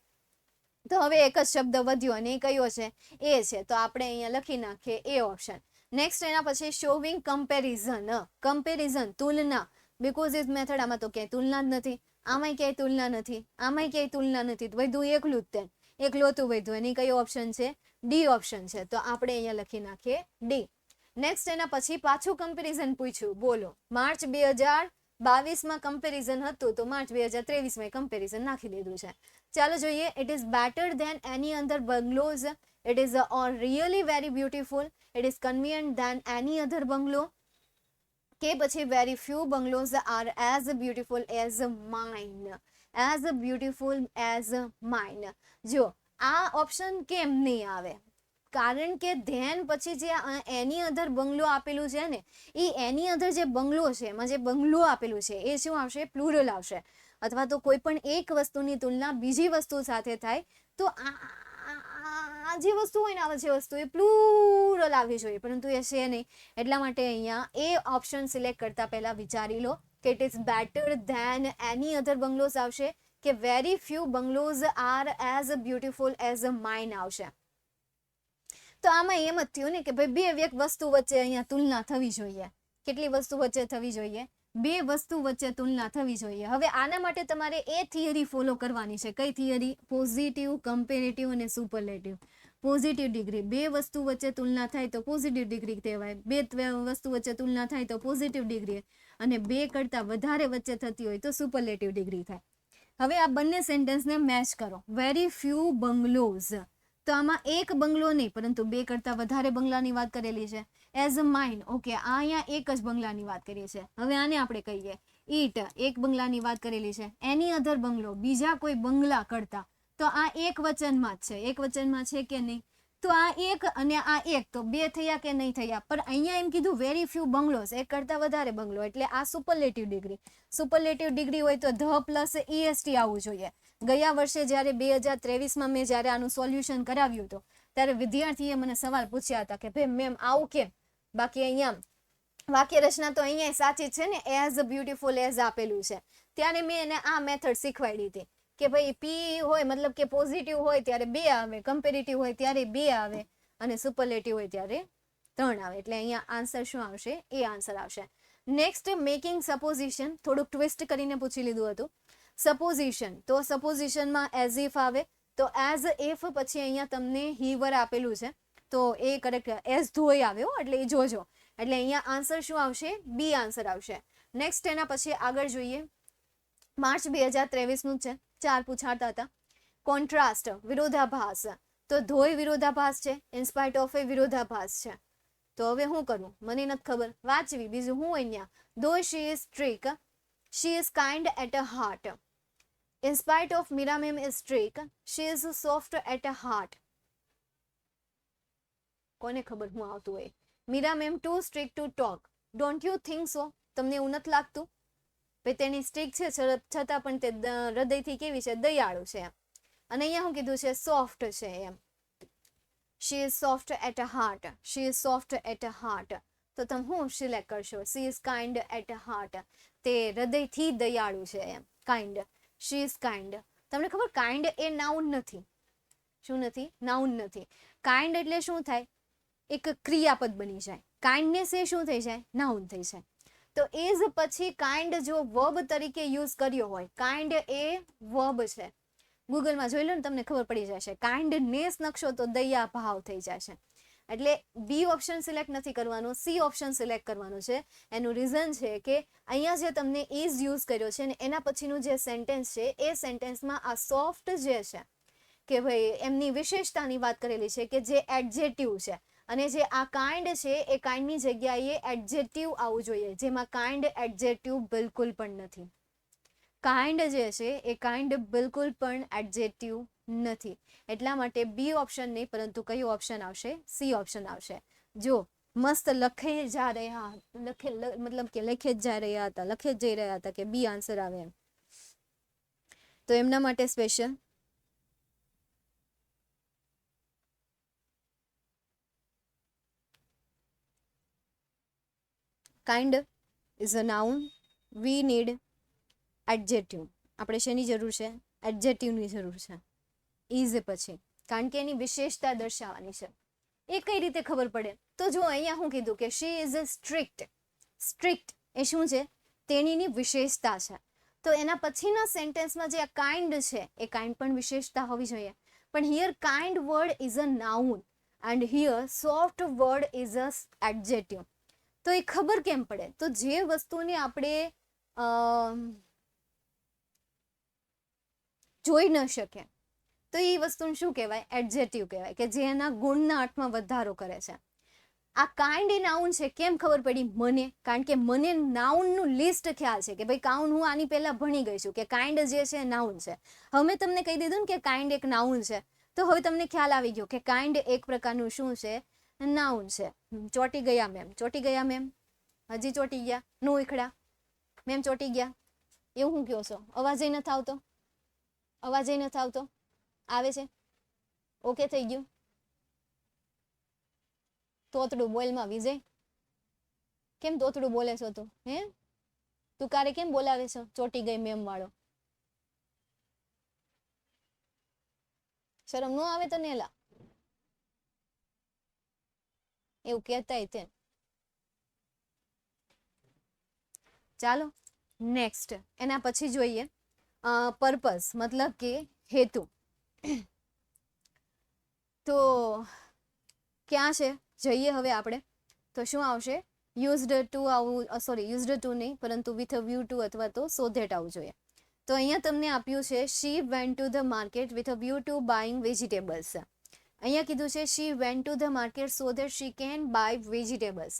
તો હવે એક જ શબ્દ વધ્યો અને એ કયો છે? એ છે. તો આપણે અહીંયા લખી નાખીએ એ ઓપ્શન. નેક્સ્ટ એના પછી શોવિંગ કમ્પેરિઝન. કમ્પેરિઝન તુલના. Because is method. આમાં તો ક્યાંય તુલના જ નથી. આમાંય ક્યાંય તુલના નથી, આમાંય ક્યાંય તુલના નથી. વધ્યું એકલું જ તેમ એકલોતું વધ્યું. એની કયો ઓપ્શન છે? ડી ઓપ્શન છે. તો આપણે અહીંયા લખી નાખીએ ડી. નેક્સ્ટ એના પછી પાછું કમ્પેરિઝન પૂછ્યું. બોલો, માર્ચ 2022માં કમ્પેરિઝન હતું તો માર્ચ 2023માં કમ્પેરિઝન નાખી દીધું છે. ચાલો જોઈએ. It is better than any other bungalows. It is really very beautiful. It is convenient than any other bungalow. કે પછી very few bungalows are as beautiful as mine. As beautiful as mine. જો આ ઓપ્શન કેમ નહીં આવે? કારણ કે ધેન પછી જે એની અધર બંગલો આપેલું છે ને, એ એની અધર જે બંગલો છે એમાં જે બંગલો આપેલું છે એ શું આવશે? પ્લુરલ આવશે. અથવા તો કોઈ પણ એક વસ્તુની તુલના બીજી વસ્તુ સાથે થાય તો આ જે વસ્તુ હોય ને આ જે વસ્તુ એ પ્લુરલ આવવી જોઈએ, પરંતુ એ છે નહીં. એટલા માટે અહીંયા એ ઓપ્શન સિલેક્ટ કરતા પહેલા વિચારી લો કે it is better than any other bungalows આવશે કે very few bungalows are as beautiful as mine આવશે. તો આમાં એમ જ થયું ને કે ભાઈ બે વસ્તુ વચ્ચે અહીંયા તુલના થવી જોઈએ. કેટલી વસ્તુ વચ્ચે થવી જોઈએ? બે વસ્તુ વચ્ચે તુલના થવી જોઈએ. હવે આના માટે તમારે એ થિયરી ફોલો કરવાની છે. કઈ થિયરી? પોઝિટિવ, કમ્પેરેટિવ અને સુપરલેટિવ. Positive degree. બે વસ્તુ વચ્ચે તુલના થાય તો પોઝિટિવ ડિગ્રી કહેવાય. બે વસ્તુ વચ્ચે તુલના થાય તો પોઝિટિવ ડિગ્રી. અને બે કરતાં વધારે વચ્ચે થતી હોય તો સુપરલેટિવ ડિગ્રી થાય. હવે આ બંને સેન્ટેન્સને મેચ કરો. Very few bungalows. તો આમાં એક બંગલો નહીં પરંતુ બે કરતાં વધારે બંગલાની વાત કરેલી છે. As a mine. ઓકે, આ અહીંયા એક જ બંગલાની વાત કરીએ છીએ. હવે આને આપણે કહીએ ઈટ. એક બંગલાની વાત કરેલી છે. એની અધર બંગલો, બીજા કોઈ બંગલા કરતા. તો આ એક વચનમાં જ છે. એક વચનમાં છે કે નહીં? તો આ એક અને આ એક તો બે થયા કે નહીં થયા? પણ અહીંયા એમ કીધું વેરી ફ્યુ બંગલોઝ, એક કરતાં વધારે બંગલો, એટલે આ સુપરલેટિવ ડિગ્રી. સુપરલેટિવ ડિગ્રી હોય તો ધ પ્લસ EST આવવું જોઈએ. ગયા વર્ષે જ્યારે 2023માં મેં જ્યારે આનું સોલ્યુશન કરાવ્યું હતું ત્યારે વિદ્યાર્થીએ મને સવાલ પૂછ્યા હતા કે ભાઈ મેમ આવું કેમ? બાકી અહીંયા વાક્ય રચના તો અહીંયા સાચી છે ને, એઝ બ્યુટીફુલ એઝ આપેલું છે. ત્યારે મેં એને આ મેથડ શીખવાડી હતી કે ભાઈ પી હોય મતલબ કે પોઝિટિવ હોય ત્યારે બે આવે, કમ્પેરેટિવ હોય ત્યારે બે આવે અને સુપરલેટિવ હોય ત્યારે 3 આવે. એટલે અહીંયા આન્સર શું આવશે? એ આન્સર આવશે. Next making supposition. થોડુંક ટ્વિસ્ટ કરીને પૂછી લીધું હતું. સપોઝિશન. તો સપોઝિશનમાં એઝ ઇફ આવે. તો એઝ ઇફ પછી અહીંયા તમને હીવર આપેલું છે તો એ કરેક્ટ એઝ ધોઈ આવ્યો એટલે એ જોજો. એટલે અહીંયા આન્સર શું આવશે? બી આન્સર આવશે. નેક્સ્ટ એના પછી આગળ જોઈએ. માર્ચ 2023નું છે. 4 પૂછાતા હતા. કોન્ટ્રાસ્ટ, વિરોધાભાસ. તો ધોઈ વિરોધાભાસ છે. ઇન્સ્પાઇટ ઓફ એ વિરોધાભાસ છે. તો હવે હું કરું? મને નથી ખબર. વાંચવી બીજું હું અહીંયા. Though she is strict, she is kind at a heart. In spite of Mira ma'am is strict, she is soft at a heart. કોને ખબર હું આવતું હોય. Meera ma'am too strict to talk. Don't you think so? તમને એવું નથી લાગતું? ભાઈ તેની સ્ટ્રિક્ટ છે છતાં પણ તે હૃદયથી કેવી છે? દયાળુ છે એમ. અને અહીંયા શું કીધું છે? સોફ્ટ છે એમ. She is soft at a heart. She is soft at a heart. તો તમે શું સિલેક્ટ કરશો? She is kind at a heart. તે હૃદયથી દયાળુ છે એમ. કાઇન્ડ. She is kind. તમને ખબર કાઇન્ડ એ નાઉન નથી. શું નથી? નાઉન નથી. કાઇન્ડ એટલે શું થાય? એક ક્રિયાપદ બની જાય. કાઇન્ડનેસ એ શું થઈ જાય? નાઉન થઈ જાય. તો ઇઝ પછી કાઇન્ડ જો વર્બ તરીકે યુઝ કર્યો હોય, કાઇન્ડ એ વર્બ છે. ગૂગલમાં જોઈ લો ને, તમને ખબર પડી જશે. કાઇન્ડનેસ નકશો તો દયા ભાવ થઈ જશે. એટલે બી ઓપ્શન સિલેક્ટ નથી કરવાનું, સી ઓપ્શન સિલેક્ટ કરવાનું છે. એનું રીઝન છે કે અહીંયા જે તમને ઇઝ યુઝ કર્યો છે ને એના પછીનું જે સેન્ટેન્સ છે એ સેન્ટેન્સમાં આ સોફ્ટ જે છે કે ભાઈ એમની વિશેષતાની વાત કરેલી છે કે જે એડજેક્ટિવ છે. અને જે આ કાઇન્ડ છે એ કાઇન્ડની જગ્યાએ એડજેક્ટિવ આવવું જોઈએ, જેમાં કાઇન્ડ એડજેક્ટિવ બિલકુલ પણ નથી. કાઇન્ડ જે છે એ કાઇન્ડ બિલકુલ પણ એડજેક્ટિવ નથી. એટલા માટે બી ઓપ્શન નહીં, પરંતુ કયો ઓપ્શન આવશે? સી ઓપ્શન આવશે. જો મસ્ત લખે જ જા રહ્યા હતા કે બી આન્સર આવે એમ, તો એમના માટે special. Kind is a noun. We need adjective. આપણે શેની જરૂર છે? એડજેક્ટિવની જરૂર છે ઇઝ પછી, કારણ કે એની વિશેષતા દર્શાવવાની છે. એ કઈ રીતે ખબર પડે? તો જો અહીંયા હું કીધું કે શી ઇઝ સ્ટ્રિક્ટ. સ્ટ્રિક્ટ એ શું છે? તેણીની વિશેષતા છે. તો એના પછીના સેન્ટેન્સમાં જે આ કાઇન્ડ છે એ કાઇન્ડ પણ વિશેષતા હોવી જોઈએ. પણ here kind word is a noun and here soft word is a adjective. તો એ ખબર કેમ પડે? તો જે વસ્તુને આપણે જોઈ ન શકે તો એ વસ્તુને શું કહેવાય? એડજેક્ટિવ કહેવાય, કે જે એના ગુણના અર્થમાં વધારો કરે છે. આ કાઇન્ડ એ નાઉન છે. કેમ ખબર પડી? મને. કારણ કે મને નાઉનનું લિસ્ટ ખ્યાલ છે કે ભાઈ કાઉન હું આની પહેલા ભણી ગઈ છું કે કાઇન્ડ જે છે નાઉન છે. હવે મેં તમને કહી દીધું ને કે કાઇન્ડ એક નાઉન છે, તો હવે તમને ખ્યાલ આવી ગયો કે કાઇન્ડ એક પ્રકારનું શું છે? નાઉન છે. ચોટી ગયા મેમ. ચોટી ગયા મેમ. હજી ચોટી ગયા? નો ઉખડા મેમ. ચોટી ગયા એવું હું કહો છો? અવાજ નથી આવતો? અવાજ નથી આવતો? આવે છે? ઓકે થઈ ગયું? તોતડું બોલમાં વિજય. કેમ તોતડું બોલે છો તું? હે તું કારે કેમ બોલાવે છો ચોટી ગઈ મેમ વાળો? શરમ નો આવે તને? એલા એવું કહેતાય તે. ચાલો નેક્સ્ટ એના પછી જોઈએ પર્પસ, મતલબ કે હેતુ. તો ક્યાં છે? જઈએ હવે આપણે. તો શું આવશે? યુઝડ ટુ આવું, સોરી યુઝડ ટુ નહીં પરંતુ વિથ અ વ્યૂ ટુ અથવા તો સો ધેટ આવવું જોઈએ. તો અહીંયા તમને આપ્યું છે she went to the market with a view to buying vegetables. અહીંયા કીધું છે she went to the market so that she can buy vegetables,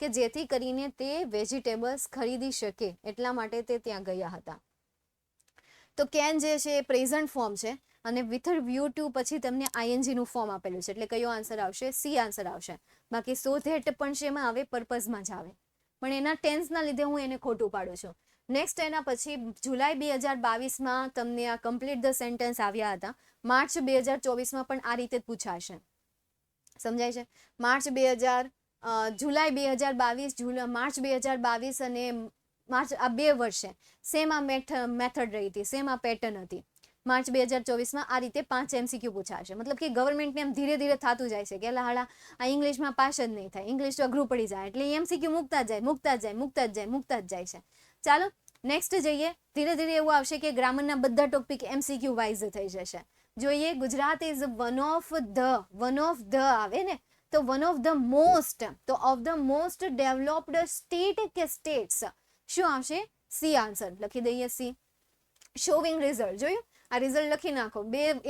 કે જેથી કરીને તે વેજીટેબલ્સ ખરીદી શકે એટલા માટે તે ત્યાં ગયા હતા. તો કેન જે છે એ પ્રેઝન્ટ ફોર્મ છે અને વિથ વ્યૂ ટુ પછી તમને આઈએનજી નું ફોર્મ આપેલું છે, એટલે કયો આન્સર આવશે? સી આન્સર આવશે. બાકી સો ધેટ પણ શેમાં આવે? પર્પઝમાં જ આવે, પણ એના ટેન્સના લીધે હું એને ખોટું પાડું છું. નેક્સ્ટ એના પછી જુલાઈ 2022માં તમને આ કમ્પ્લીટ ધ સેન્ટેન્સ આવ્યા હતા. માર્ચ 2024માં પણ આ રીતે જ પૂછાશે. સમજાય છે? જુલાઈ 2022, માર્ચ 2022 અને માર્ચ, આ 2 વર્ષે સેમ આ મેથડ રહી હતી, સેમ આ પેટર્ન હતી. માર્ચ 2024માં આ રીતે 5 MCQ પૂછાશે. મતલબ કે ગવર્મેન્ટને એમ ધીરે ધીરે થતું જાય છે કે હાડા આ ઇંગ્લિશમાં પાસ જ નહીં થાય, ઇંગ્લિશ તો અઘરું પડી જાય, એટલે MCQ મૂકતા જ જાય છે. ચાલો નેક્સ્ટ જઈએ. ધીરે ધીરે એવું આવશે કે ગ્રામરના બધા ટોપિક MCQ વાઇઝ થઈ જશે. જોઈએ Gujarat is one of the આવે ને, તો વન ઓફ ધ મોસ્ટ, તો of the most developed state કે સ્ટેટ્સ શું આવશે? સી આન્સર લખી દઈએ, સી. શોવિંગ રિઝલ્ટ જોયું? આ રિઝલ્ટ લખી નાખો.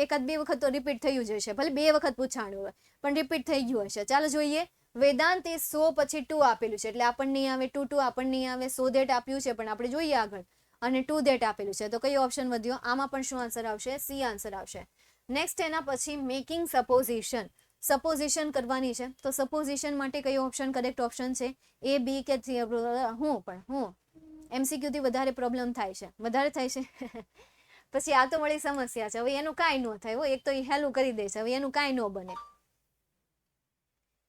એકાદ બે વખત તો રિપીટ થયું જ હશે, ભલે 2 વખત પૂછાણું હોય પણ રિપીટ થઈ ગયું હશે. ચાલો જોઈએ. વેદાંત એ 100 પછી 2 આપેલું છે, એટલે આપણને નહીં આવે 2 આપણને નહીં આવે. સો ધેટ આપ્યું છે પણ આપણે જોઈએ આગળ, અને 2 ધેટ આપેલું છે, તો કયો ઓપ્શન વધ્યો? આમાં પણ શું આન્સર આવશે? સી આન્સર આવશે. નેક્સ્ટ એના પછી મેકિંગ સપોઝિશન. સપોઝિશન કરવાની છે. તો સપોઝિશન માટે કયો ઓપ્શન કરેક્ટ ઓપ્શન છે? A, B કે C? હું MCQ થી વધારે પ્રોબ્લેમ થાય છે, વધારે થાય છે. પછી આ તો વળી સમસ્યા છે. હવે એનું કાંઈ ન થાય. એક તો એ હેલું કરી દે છે, હવે એનું કાંઈ ન બને.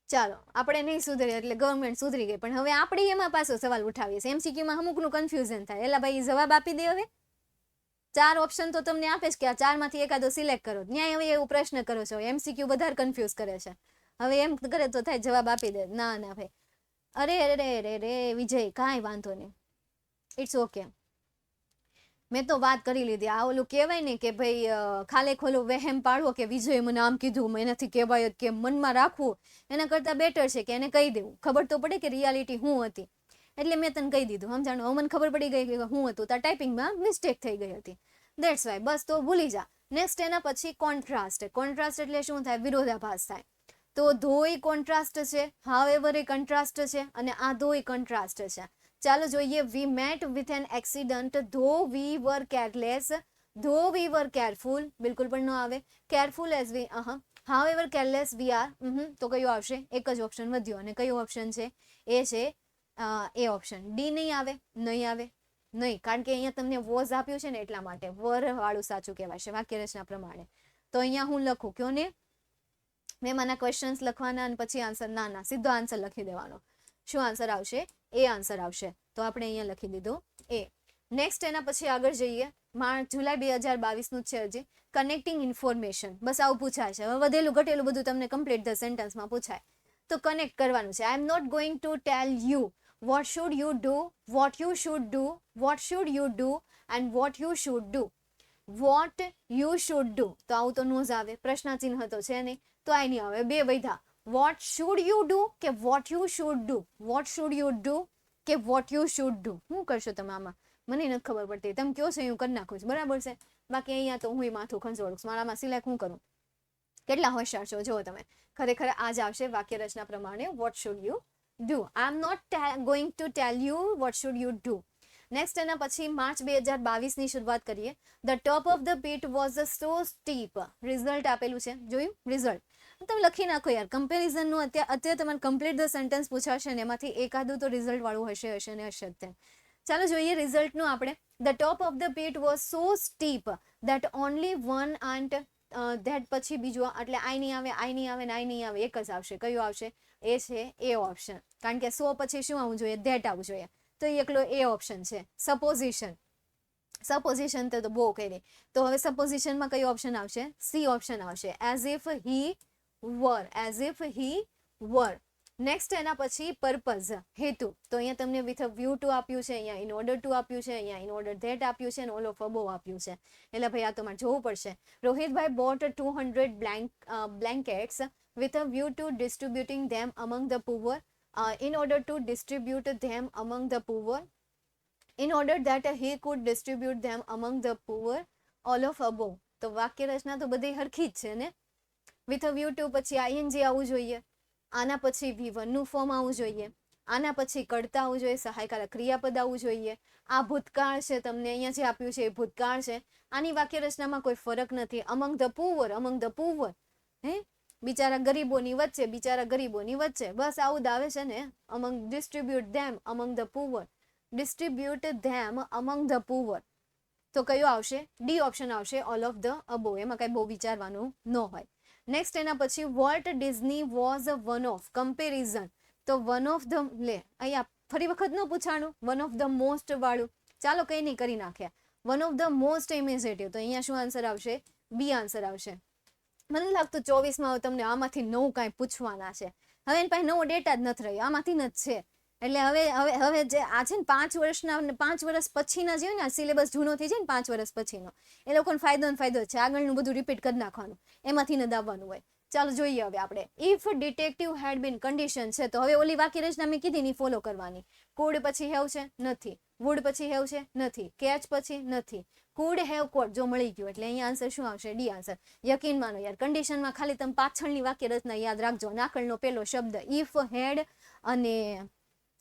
ચાલો, આપણે નહીં સુધરે એટલે ગવર્મેન્ટ સુધરી ગઈ, પણ હવે આપણે એમાં પાછો સવાલ ઉઠાવીએ છીએ. MCQ માં અમુકનું કન્ફ્યુઝન થાય. એલા ભાઈ જવાબ આપી દે. હવે 4 ઓપ્શન તો તમને આપે છે કે આ 4 માંથી એકાદો સિલેક્ટ કરો. ન્યાય હવે એવું પ્રશ્ન કરો છો, MCQ વધારે કન્ફ્યુઝ કરે છે. હવે એમ કરે તો થાય જવાબ આપી દે. ના ના ભાઈ, અરે વિજય, કાંઈ વાંધો નહીં, ઇટ્સ ઓકે. મેં તો વાત કરી લીધી. આ ઓલું કહેવાય ને કે ભાઈ ખાલે ખોલો વહેમ પાડવો કે વિજયે મને આમ કીધું, એનાથી કહેવાય કે મનમાં રાખવું એના કરતાં બેટર છે કે એને કહી દેવું. ખબર તો પડે કે રિયાલિટી શું હતી. એટલે મેં તને કહી દીધું, સમજાણું. હવે મને ખબર પડી ગઈ કે શું હતું. તાર ટાઈપિંગમાં મિસ્ટેક થઈ ગઈ હતી, દેટ્સ વાય. બસ તો ભૂલી જા. નેક્સ્ટ એના પછી કોન્ટ્રાસ્ટ. કોન્ટ્રાસ્ટ એટલે શું થાય? વિરોધાભાસ થાય. તો ધોઈ કોન્ટ્રાસ્ટ છે, હાવેવર એ કોન્ટ્રાસ્ટ છે, અને આ ધોઈ કોન્ટ્રાસ્ટ છે. ચાલો જોઈએ. વી મેટ વિથ એન એક્સિડન્ટ ધો વી વર કેરલેસ, ધો વી વર કેરફુલ, બિલકુલ પણ ન આવે. Careful as V, however careless we are, તો કયું આવશે? એક જ ઓપ્શન વધ્યો. અને કયું ઓપ્શન છે? એ છે એ ઓપ્શન. ડી નહીં આવે, નહીં આવે, નહીં, કારણ કે અહીંયા તમને વોઝ આપ્યું છે ને એટલા માટે વર વાળું સાચું કહેવાશે વાક્ય રચના પ્રમાણે. તો અહીંયા હું લખું કયો ને, મેં મારા ક્વેશ્ચન્સ લખવાના અને પછી આન્સર. ના, સીધો આન્સર લખી દેવાનો. શું આન્સર આવશે? એ આન્સર આવશે. તો આપણે અહીંયા લખી દીધું એ. નેક્સ્ટ એના પછી આગળ જઈએ. જુલાઈ 2022 નું છે હજી. Connecting information. બસ આવું પૂછાય છે. હવે વધેલું ઘટેલું બધું તમને કમ્પ્લીટ ધ સેન્ટેન્સમાં પૂછાય. તો કનેક્ટ કરવાનું છે. I am not going to tell you what should you do, what you should do, what should you do and what you should do. what you should do, તો આવું તો નો જ આવે. પ્રશ્નાચિહ્ન તો છે નહીં, તો આ નહીં આવે. બે વૈધા. what should you do કે what you should do, what should you do કે what you should do. શું કરશો તમે આમાં? મને નથી ખબર પડતી. તમે કયો છો એવું કરી નાખું છું, બરાબર છે. બાકી અહીંયા તો હું માથું ખંજોળું છું. મારામાં સિલેક્ટ હું કરું. કેટલા હોશિયાર છો જુઓ તમે. ખરેખર આ જ આવશે વાક્ય રચના પ્રમાણે. what should you do. I am not going to tell you what should you do. Next એના પછી માર્ચ 2022 ની શરૂઆત કરીએ. The top of the pit was so steep. Result આપેલું છે, જોયું રિઝલ્ટ. તમે લખી નાખો યાર. કમ્પેરિઝનનું અત્યારે તમારે કમ્પ્લીટ ધ સેન્ટેન્સ પૂછાશે ને એમાંથી એકાદું તો રિઝલ્ટ વાળું હશે ને હશે જ. ચાલો જોઈએ રિઝલ્ટનું આપણે. The top of the pit was so steep that only one and that પછી બીજું એટલે આઈ નહીં આવે, આઈ નહીં આવે ને આઈ નહીં આવે. એક જ આવશે. કયું આવશે? એ છે એ ઓપ્શન. કારણ કે સો પછી શું આવવું જોઈએ? ધેટ આવવું જોઈએ. તો એકલો એ ઓપ્શન છે. સપોઝિશન. સપોઝિશન તો બહુ કરી. તો હવે સપોઝિશનમાં કયો ઓપ્શન આવશે? સી ઓપ્શન આવશે. As if he were, as if he were. Next એના પછી પર્પઝ, હેતુ. તો અહીંયા તમને વિથ અ વ્યૂ ટુ આપ્યું છે, અહીંયા ઇન ઓર્ડર ટુ આપ્યું છે, અહીંયા ઇન ઓર્ડર ધેટ આપ્યું છે, અને ઓલ ઓફ અબોવ આપ્યું છે. એટલે ભાઈ આ તો મારે જોવું પડશે. રોહિતભાઈ boat 200 blankets with a view to distributing them among the poor. In order to distribute them among the poor, in order that he could distribute them among the poor, all of above. તો વાક્ય રચના તો બધી હરખી જ છે ને. with a view to પછી ing આવવું જોઈએ. આના પછી V1 નું ફોર્મ આવવું જોઈએ. આના પછી કરતા આવવું જોઈએ. સહાયકારક ક્રિયાપદ આવવું જોઈએ. આ ભૂતકાળ છે, તમને અહીંયા જે આપ્યું છે એ ભૂતકાળ છે. આની વાક્ય રચનામાં કોઈ ફરક નથી. among the poor, among the poor, હે બિચારા ગરીબોની વચ્ચે, બિચારા ગરીબોની વચ્ચે. બસ આવું જ આવે છે ને. among distribute them among the poor, distribute them among the poor. તો કયો આવશે? ડી ઓપ્શન આવશે. all of the above. એમાં કઈ બહુ વિચારવાનું ન હોય. નેક્સ્ટ એના પછી Walt Disney was one of comparison. તો વન ઓફ ધ લે અહીંયા ફરી વખત ન પૂછાણું. વન ઓફ ધ મોસ્ટ વાળું. ચાલો કઈ નહીં કરી નાખ્યા. One of the most imaginative. તો અહીંયા શું આન્સર આવશે? બી આન્સર આવશે. મને લાગતું 24માં તમને આમાંથી નવું કાંઈ પૂછવાના છે. હવે એની પાસે નવો ડેટા જ નથી રહ્યો, આમાંથી જ છે. એટલે હવે જે આ છે ને 5 વર્ષના 5 વર્ષ પછીના જે ને સિલેબસ જૂનો થઈ જાય ને 5 વર્ષ પછીનો, એ લોકોને ફાયદો છે. આગળનું બધું રિપીટ કરી નાખવાનું, એમાંથી ન દાવવાનું હોય. ચાલો જોઈએ હવે આપણે. If detective had been condition છે તો હવે ઓલી વાક્ય રચના મેં કીધી ની ફોલો કરવાની. કુડ પછી હેવ છે? નથી. વુડ પછી હેવ છે? નથી. કેચ પછી? નથી. કુડ હેવ કોટ જો મળી ગયું એટલે અહીંયા આન્સર શું આવશે? D answer. યકીન માનો યાર, કન્ડિશનમાં ખાલી તમે પાછળની વાક્ય રચના યાદ રાખજો. નાખલનો પેલો શબ્દ ઇફ, હેડ અને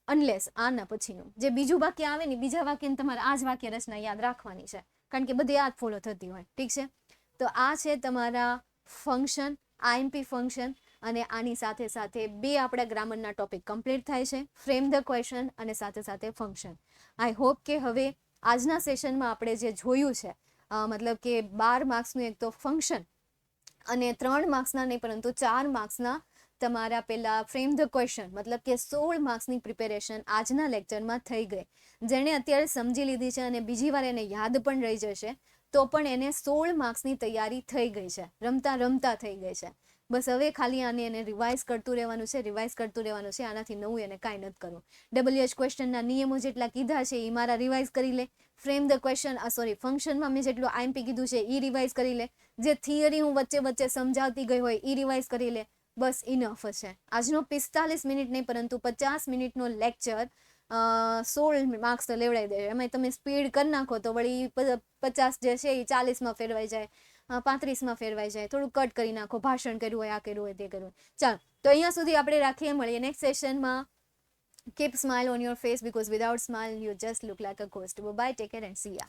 અનલેસ, આના પછીનું જે બીજું વાક્ય આવે ને બીજા વાક્યને તમારે આ જ વાક્ય રચના યાદ રાખવાની છે, કારણ કે બધી આ જ ફોલો થતી હોય. ઠીક છે. તો આ છે તમારા ફંક્શન, IMP ફંક્શન. અને આની સાથે સાથે 2 આપણા ગ્રામરના ટોપિક કમ્પ્લીટ થાય છે, ફ્રેમ ધ ક્વેશ્ચન અને સાથે સાથે ફંક્શન. આઈ હોપ કે હવે આજના સેશનમાં આપણે જે જોયું છે મતલબ કે 12 માર્ક્સનું એક તો ફંક્શન અને 3 માર્ક્સના નહીં પરંતુ 4 માર્ક્સના તમારા પેલા ફ્રેમ ધ ક્વેશ્ચન મતલબ કે 16 માર્ક્સની પ્રિપેરેશન આજના લેક્ચરમાં થઈ ગઈ. જેણે અત્યારે સમજી લીધી છે અને બીજી વાર એને યાદ પણ રહી જશે તો પણ એને 16 માર્ક્સની તૈયારી થઈ ગઈ છે, રમતા રમતા થઈ ગઈ છે. બસ હવે ખાલી આને એને રિવાઇઝ કરતું રહેવાનું છે, આનાથી નવું એને કાંઈ નથી કરવું. WH ક્વેશ્ચનના નિયમો જેટલા કીધા છે એ મારા રિવાઇઝ કરી લે, ફ્રેમ ધ ક્વેશ્ચન ફંક્શનમાં મેં જેટલું આઈએમપી કીધું છે એ રિવાઇઝ કરી લે, જે થિયરી હું વચ્ચે વચ્ચે સમજાવતી ગઈ હોય એ રિવાઇઝ કરી લે. બસ ઇનફ છે. આજનો 45 મિનિટ નહીં પરંતુ 50 મિનિટનો લેક્ચર 16 માર્ક્સ તો લેવડાવી દે. એમાં તમે સ્પીડ કરી નાખો તો વળી 50 જે છે એ 40માં ફેરવાઈ જાય, 35માં ફેરવાઈ જાય. થોડું કટ કરી નાખો, ભાષણ કર્યું હોય, આ કર્યું હોય, તે કર્યું હોય. ચાલો તો અહીંયા સુધી આપણે રાખીએ, મળીએ નેક્સ્ટ સેશનમાં. Keep smile on your face because without smile you just look like a ghost. Bye bye, take care and see ya.